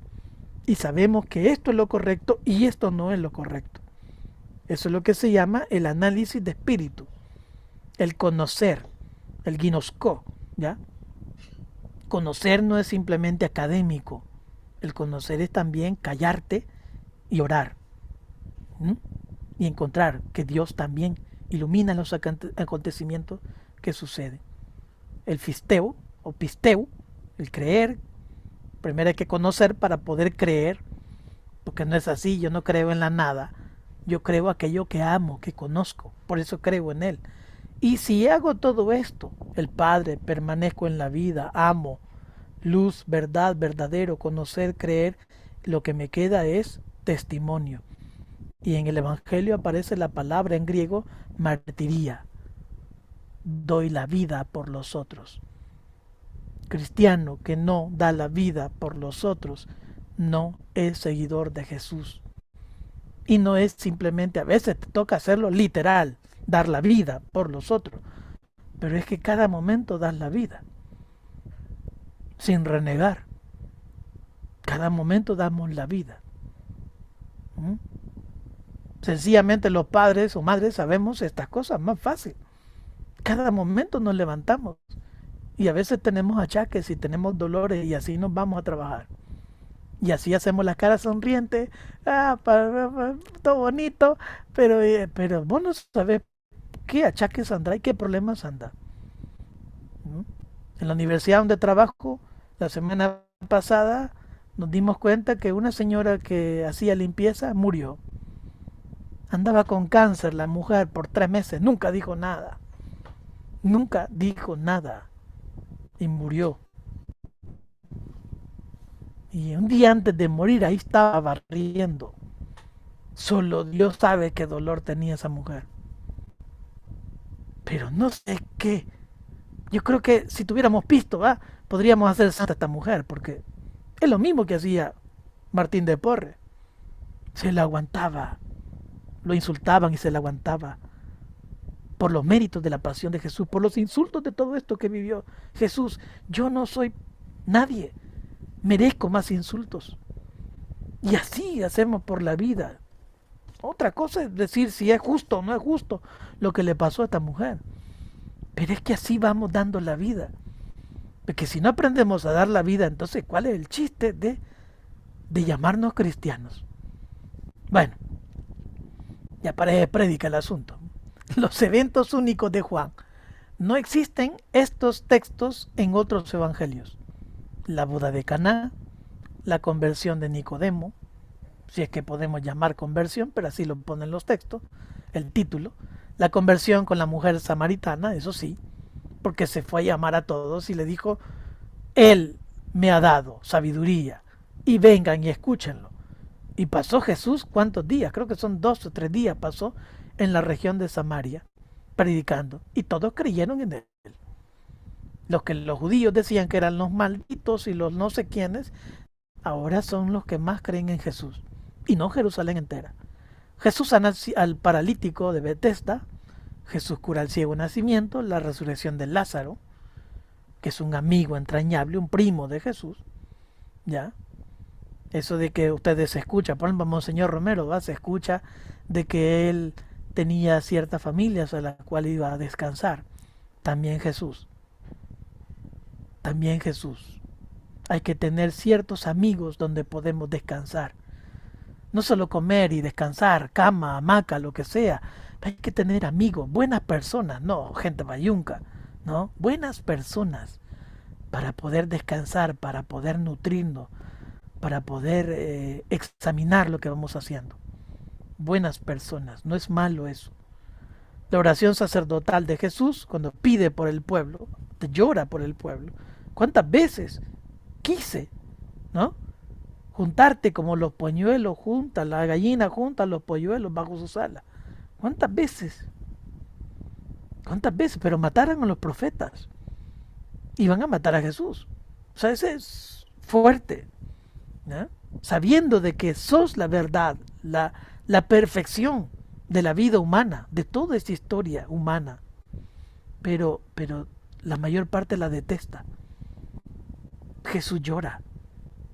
Y sabemos que esto es lo correcto y esto no es lo correcto. Eso es lo que se llama el análisis de espíritu, el conocer, el ginosko, ¿ya? Conocer no es simplemente académico, el conocer es también callarte y orar, ¿m? Y encontrar que Dios también ilumina los acontecimientos que suceden. El fisteu o pisteu, el creer, primero hay que conocer para poder creer, porque no es así, yo no creo en la nada, yo creo aquello que amo, que conozco, por eso creo en Él. Y si hago todo esto, el Padre, permanezco en la vida, amo, luz, verdad, verdadero, conocer, creer, lo que me queda es testimonio. Y en el Evangelio aparece la palabra en griego martiría. Doy la vida por los otros. Cristiano que no da la vida por los otros no es seguidor de Jesús. Y no es simplemente, a veces te toca hacerlo literal, dar la vida por los otros. Pero es que cada momento das la vida, sin renegar. Cada momento damos la vida. ¿Mm? Sencillamente los padres o madres sabemos estas cosas más fácil. Cada momento nos levantamos y a veces tenemos achaques y tenemos dolores y así nos vamos a trabajar. Y así hacemos la cara sonriente, todo bonito, pero vos no sabés qué achaques andará y qué problemas anda. ¿Mm? En la universidad donde trabajo, la semana pasada nos dimos cuenta que una señora que hacía limpieza murió. Andaba con cáncer la mujer por 3 meses, nunca dijo nada. Nunca dijo nada. Y murió. Y un día antes de morir ahí estaba barriendo. Solo Dios sabe qué dolor tenía esa mujer. Pero no sé qué. Yo creo que si tuviéramos pisto, podríamos hacer santa a esta mujer, porque es lo mismo que hacía Martín de Porres. Se la aguantaba. Lo insultaban y se la aguantaba. Por los méritos de la pasión de Jesús, por los insultos de todo esto que vivió Jesús. Yo no soy nadie. Merezco más insultos. Y así hacemos por la vida. Otra cosa es decir si es justo o no es justo lo que le pasó a esta mujer. Pero es que así vamos dando la vida. Porque si no aprendemos a dar la vida, entonces ¿cuál es el chiste de llamarnos cristianos? Bueno, ya parece prédica el asunto. Los eventos únicos de Juan. No existen estos textos en otros evangelios. La boda de Caná, la conversión de Nicodemo, si es que podemos llamar conversión, pero así lo ponen los textos, el título, la conversión con la mujer samaritana, eso sí, porque se fue a llamar a todos y le dijo, Él me ha dado sabiduría, y vengan y escúchenlo. Y pasó Jesús, ¿cuántos días? Creo que son 2 o 3 días pasó en la región de Samaria, predicando, y todos creyeron en Él. Los judíos decían que eran los malditos y los no sé quiénes, ahora son los que más creen en Jesús, y no Jerusalén entera. Jesús sana al paralítico de Betesda, Jesús cura al ciego de nacimiento, la resurrección de Lázaro, que es un amigo entrañable, un primo de Jesús, ¿ya? Eso de que ustedes se escuchan, por ejemplo, Monseñor Romero, se escucha de que él tenía ciertas familias a las cuales iba a descansar. También Jesús. También Jesús. Hay que tener ciertos amigos donde podemos descansar. No solo comer y descansar, cama, hamaca, lo que sea. Hay que tener amigos, buenas personas, no gente bayunca, ¿no? Buenas personas para poder descansar, para poder nutrirnos, para poder examinar lo que vamos haciendo. Buenas personas, no es malo eso. La oración sacerdotal de Jesús, cuando pide por el pueblo, llora por el pueblo. ¿Cuántas veces quise, ¿no? Juntarte como los polluelos juntan, la gallina junta los polluelos bajo sus alas. ¿Cuántas veces? ¿Cuántas veces? Pero mataron a los profetas. Iban a matar a Jesús. O sea, ese es fuerte, ¿no? Sabiendo de que sos la verdad, la perfección de la vida humana, de toda esta historia humana. Pero la mayor parte la detesta. Jesús llora,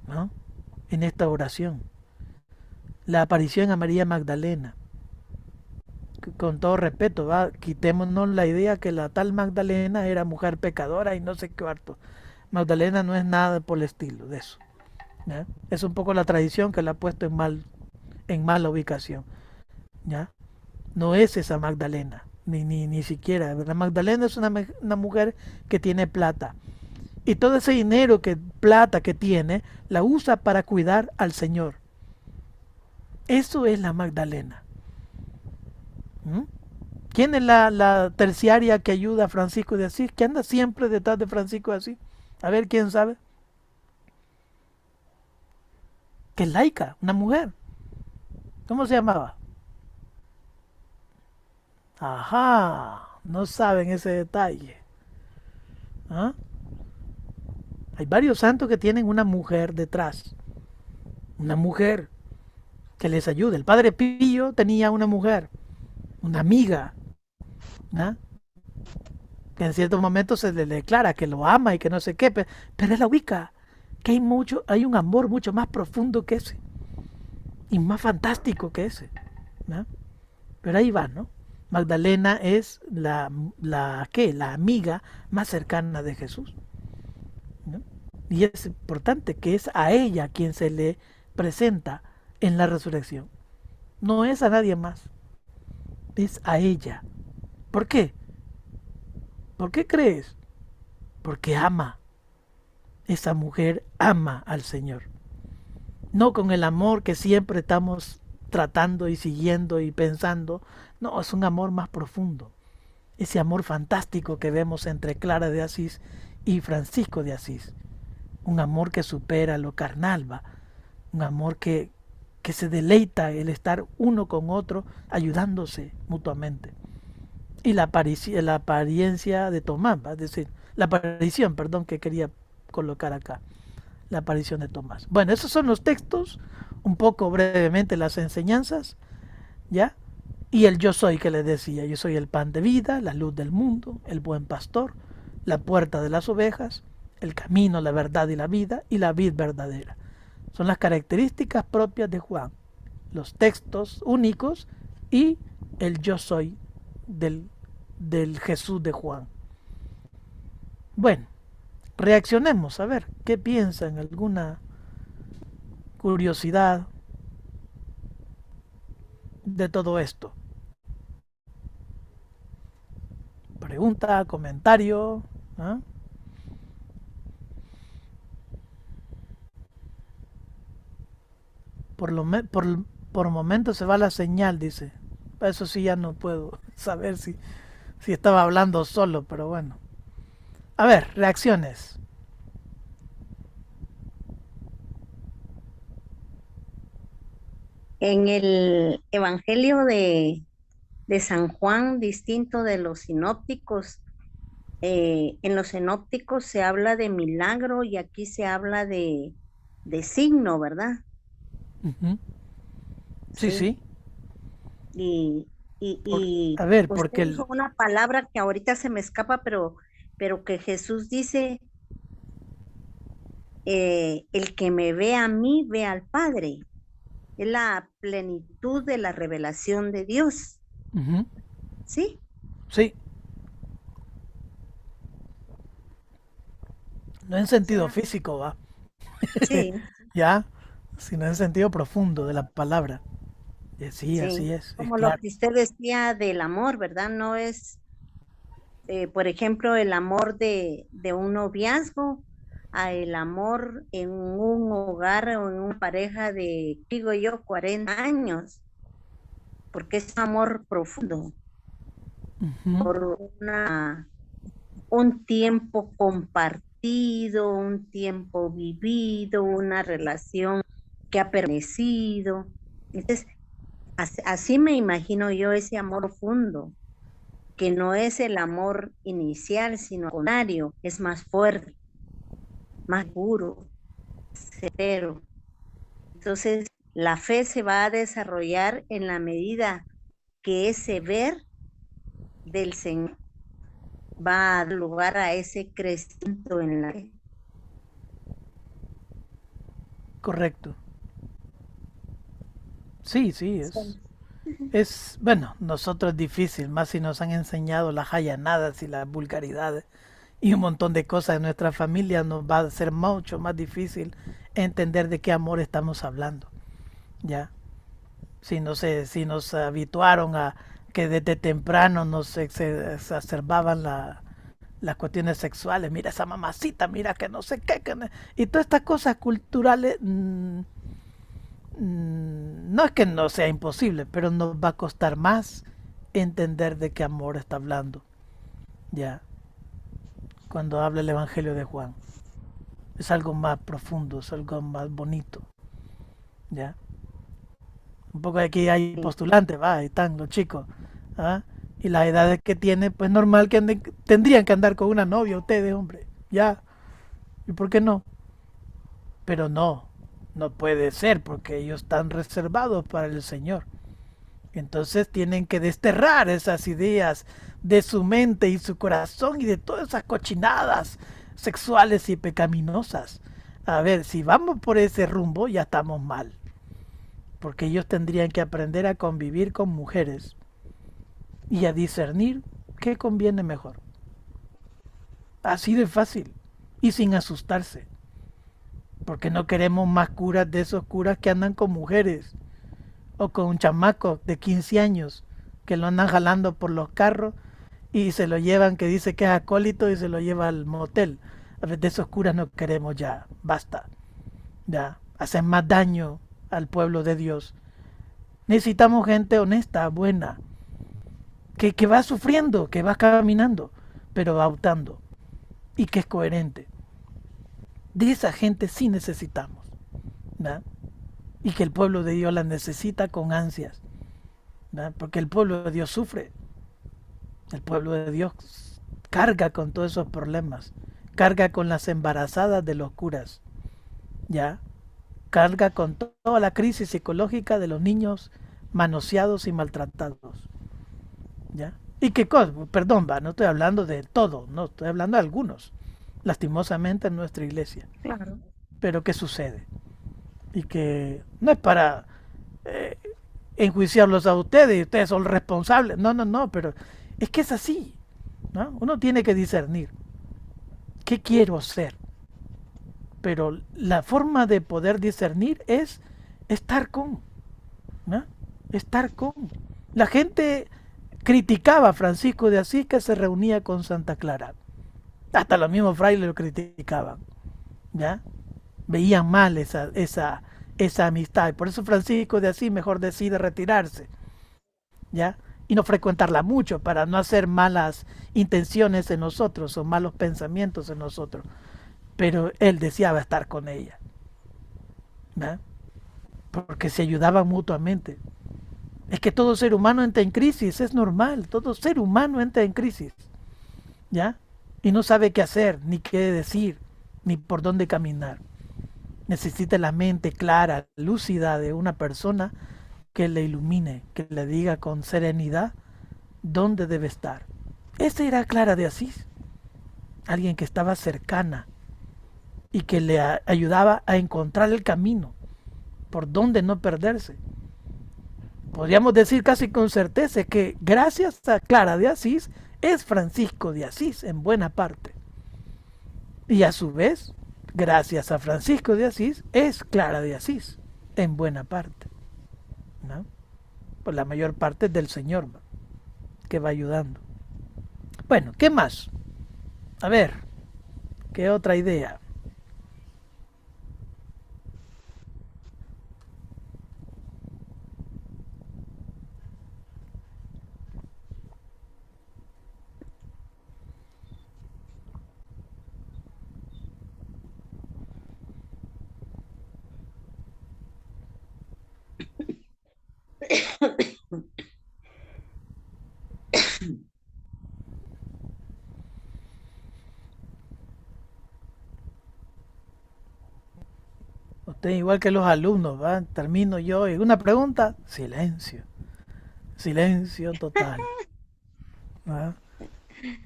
¿no? En esta oración. La aparición a María Magdalena. Con todo respeto, quitémonos la idea que la tal Magdalena era mujer pecadora y no sé qué harto. Magdalena no es nada por el estilo de eso, ¿ya? Es un poco la tradición que la ha puesto en mala ubicación, ¿ya? No es esa Magdalena, ni siquiera. La Magdalena es una mujer que tiene plata. Y todo ese dinero, plata que tiene, la usa para cuidar al Señor. Eso es la Magdalena. ¿Mm? ¿Quién es la terciaria que ayuda a Francisco de Asís? ¿Que anda siempre detrás de Francisco de Asís? A ver, ¿quién sabe? Que es laica, una mujer. ¿Cómo se llamaba? Ajá, no saben ese detalle. ¿Ah? Hay varios santos que tienen una mujer detrás. Una mujer que les ayude. El padre Pío tenía una mujer, una amiga, ¿ah? Que en ciertos momentos se le declara que lo ama y que no sé qué, pero él la ubica, que hay mucho, hay un amor mucho más profundo que ese y más fantástico que ese, ¿no? Pero ahí va, ¿no? Magdalena es ¿qué? La amiga más cercana de Jesús, ¿no? Y es importante que es a ella quien se le presenta en la resurrección. No es a nadie más, es a ella. ¿Por qué? ¿Por qué crees? Porque ama. Esa mujer ama al Señor. No con el amor que siempre estamos tratando y siguiendo y pensando. No, es un amor más profundo. Ese amor fantástico que vemos entre Clara de Asís y Francisco de Asís. Un amor que supera lo carnal, va. Un amor que se deleita el estar uno con otro ayudándose mutuamente. Y la apariencia de Tomás, ¿va? Es decir, la aparición, perdón, que quería colocar acá. La aparición de Tomás. Bueno, esos son los textos, un poco brevemente las enseñanzas, ¿ya? Y el yo soy que les decía, yo soy el pan de vida, la luz del mundo, el buen pastor, la puerta de las ovejas, el camino, la verdad y la vida, y la vid verdadera. Son las características propias de Juan, los textos únicos y el yo soy del Jesús de Juan. Bueno, reaccionemos a ver qué piensan, alguna curiosidad de todo esto. Pregunta, comentario. ¿Ah? Por, lo me, por momento se va la señal, dice. Eso sí ya no puedo saber si estaba hablando solo, pero bueno. A ver, reacciones. En el Evangelio de San Juan, distinto de los sinópticos, en los sinópticos se habla de milagro y aquí se habla de signo, ¿verdad? Ujú. Sí, Sí. sí. Y, A ver, usted porque dijo una palabra que ahorita se me escapa, pero que Jesús dice, el que me ve a mí, ve al Padre. Es la plenitud de la revelación de Dios. ujú, ¿Sí? sí, no en O sentido sea, físico, va. sí, Ya, sino en sentido profundo de la palabra. Sí, sí. así es Como lo claro. que usted decía del amor, ¿verdad? No es, por ejemplo, el amor de un noviazgo a el amor en un hogar o en una pareja de, digo yo, 40 años, porque es amor profundo Ujú, por un tiempo compartido, un tiempo vivido, una relación que ha permanecido. Entonces, así me imagino yo ese amor profundo, que no es el amor inicial, sino al contrario, es más fuerte, más puro, severo. Entonces, la fe se va a desarrollar en la medida que ese ver del Señor va a dar lugar a ese crecimiento en la fe. correcto. Sí, sí, Sí. bueno, nosotros es difícil, más si nos han enseñado las jayanadas y las vulgaridades y un montón de cosas de nuestra familia, nos va a ser mucho más difícil entender de qué amor estamos hablando, ¿ya? Si no sé, si nos habituaron a que desde temprano nos exacerbaban las cuestiones sexuales, mira esa mamacita, mira que no sé qué, y todas estas cosas culturales, no es que no sea imposible, pero nos va a costar más entender de qué amor está hablando, ya, cuando habla el Evangelio de Juan. Es algo más profundo, es algo más bonito, ya. Un poco aquí hay sí, postulantes, va, ahí están los chicos. ¿Ah? Y las edades que tienen, pues normal que tendrían que andar con una novia ustedes, hombre. Ya. ¿Y por qué no? Pero no, no puede ser porque ellos están reservados para el Señor. Entonces tienen que desterrar esas ideas de su mente y su corazón y de todas esas cochinadas sexuales y pecaminosas. A ver, si vamos por ese rumbo ya estamos mal, porque ellos tendrían que aprender a convivir con mujeres y a discernir qué conviene mejor. Así de fácil y sin asustarse, porque no queremos más curas de esos curas que andan con mujeres o con un chamaco de 15 años que lo andan jalando por los carros y se lo llevan, que dice que es acólito y se lo lleva al motel. A ver, de esos curas no queremos ya, basta. Ya, hacen más daño al pueblo de Dios. Necesitamos gente honesta, buena, que va sufriendo, que va caminando, pero va optando y que es coherente. De esa gente sí necesitamos, ¿verdad? Y que el pueblo de Dios la necesita con ansias, ¿verdad? Porque el pueblo de Dios sufre, el pueblo de Dios carga con todos esos problemas, carga con las embarazadas de los curas, ¿ya? Carga con toda la crisis psicológica de los niños manoseados y maltratados, ¿ya? Y qué cosa, perdón, va, no estoy hablando de todo, no, estoy hablando de algunos, lastimosamente en nuestra iglesia. claro. Pero ¿qué sucede? Y que no es para eh, enjuiciarlos a ustedes y ustedes son responsables, no, no, no, pero es que es así, ¿no? Uno tiene que discernir qué quiero ser, pero la forma de poder discernir es estar con, ¿no? Estar con. La gente criticaba a Francisco de Asís que se reunía con Santa Clara. Hasta los mismos frailes lo criticaban, ¿ya? Veían mal esa amistad. Y por eso Francisco de Asís mejor decide retirarse, ¿ya? Y no frecuentarla mucho para no hacer malas intenciones en nosotros o malos pensamientos en nosotros. Pero él deseaba estar con ella, ¿ya? Porque se ayudaban mutuamente. Es que todo ser humano entra en crisis, es normal, todo ser humano entra en crisis, ¿ya? Y no sabe qué hacer, ni qué decir, ni por dónde caminar. Necesita la mente clara, lúcida de una persona que le ilumine, que le diga con serenidad dónde debe estar. Esa era Clara de Asís, alguien que estaba cercana y que le ayudaba a encontrar el camino, por dónde no perderse. Podríamos decir casi con certeza que gracias a Clara de Asís es Francisco de Asís en buena parte. Y a su vez, gracias a Francisco de Asís es Clara de Asís en buena parte, ¿no? Pues la mayor parte es del Señor, ¿no?, que va ayudando. Bueno, ¿qué más? A ver, ¿qué otra idea? Usted igual que los alumnos, ¿va? Termino yo y una pregunta, silencio, silencio total, ¿va?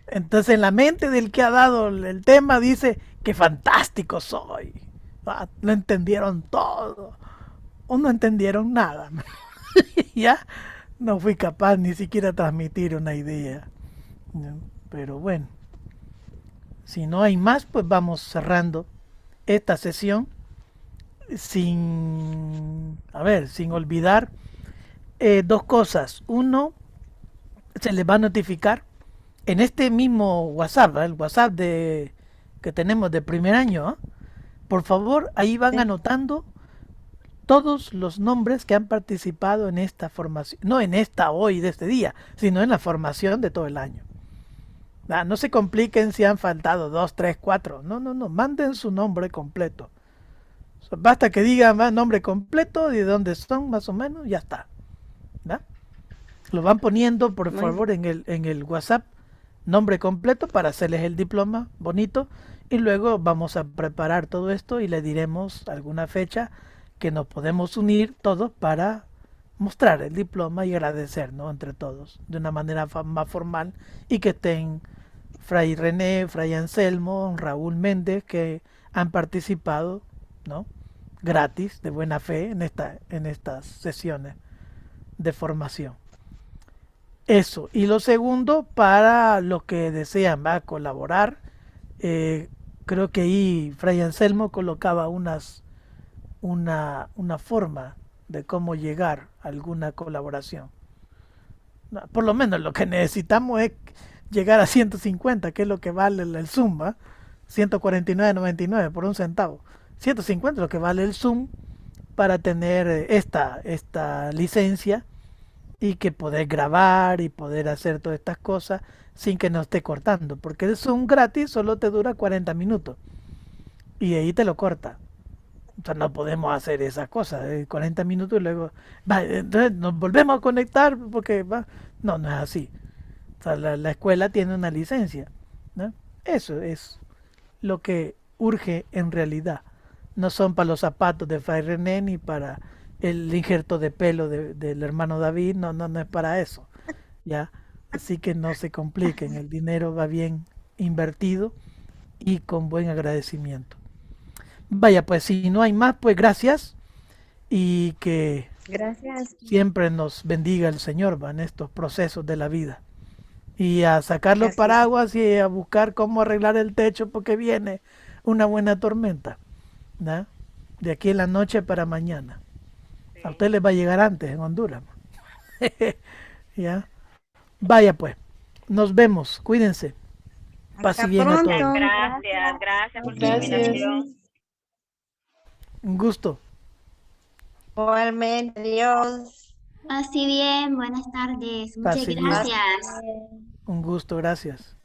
Entonces en la mente del que ha dado el tema dice, qué fantástico soy, ¿va? Lo entendieron todo, o no entendieron nada. Ya no fui capaz ni siquiera transmitir una idea, ¿no? Pero bueno, si no hay más, pues vamos cerrando esta sesión sin, a ver, sin olvidar dos cosas. Uno, se les va a notificar en este mismo WhatsApp, ¿eh?, el WhatsApp que tenemos de primer año, ¿eh? Por favor, ahí van Sí. anotando todos los nombres que han participado en esta formación, no en esta hoy de este día, sino en la formación de todo el año. Ah, no se compliquen si han faltado dos, tres, cuatro. No, no, no. Manden su nombre completo. Basta que diga más nombre completo y de dónde son, más o menos, ya está. ¿Ya? Lo van poniendo, por Muy favor, bien. en el WhatsApp, nombre completo para hacerles el diploma bonito. Y luego vamos a preparar todo esto y le diremos alguna fecha que nos podemos unir todos para mostrar el diploma y agradecer, ¿no? Entre todos, de una manera más formal y que estén Fray René, Fray Anselmo, Raúl Méndez, que han participado, ¿no? Gratis, de buena fe, en estas sesiones de formación. Eso. Y lo segundo, para los que desean, va a colaborar, eh, creo que ahí Fray Anselmo colocaba una forma de cómo llegar a alguna colaboración. No, por lo menos lo que necesitamos es llegar a 150, que es lo que vale el Zoom, ¿va? 149,99 por un centavo. 150 es lo que vale el Zoom para tener esta licencia y que poder grabar y poder hacer todas estas cosas sin que nos esté cortando. Porque el Zoom gratis solo te dura 40 minutos y ahí te lo corta. O sea, no podemos hacer esas cosas, 40 minutos y luego, va, entonces nos volvemos a conectar porque va. No, no es así. O sea, la escuela tiene una licencia, ¿no? Eso es lo que urge en realidad. No son para los zapatos de Fray René ni para el injerto de pelo del hermano David, no, no, no es para eso, ¿ya? Así que no se compliquen, el dinero va bien invertido y con buen agradecimiento. Vaya, pues si no hay más, pues gracias y que Gracias. siempre nos bendiga el Señor, va, en estos procesos de la vida. Y a sacar los Así es. paraguas y a buscar cómo arreglar el techo porque viene una buena tormenta, ¿no? De aquí en la noche para mañana. A usted les va a llegar antes en Honduras. ¿Ya? Vaya pues, nos vemos, cuídense. Paz y Hasta bien a pronto. todos. Gracias, gracias por su Gracias. iluminación. Un gusto. Igualmente, Dios. Así bien, buenas tardes. Muchas Paz y bien. gracias. Un gusto, gracias.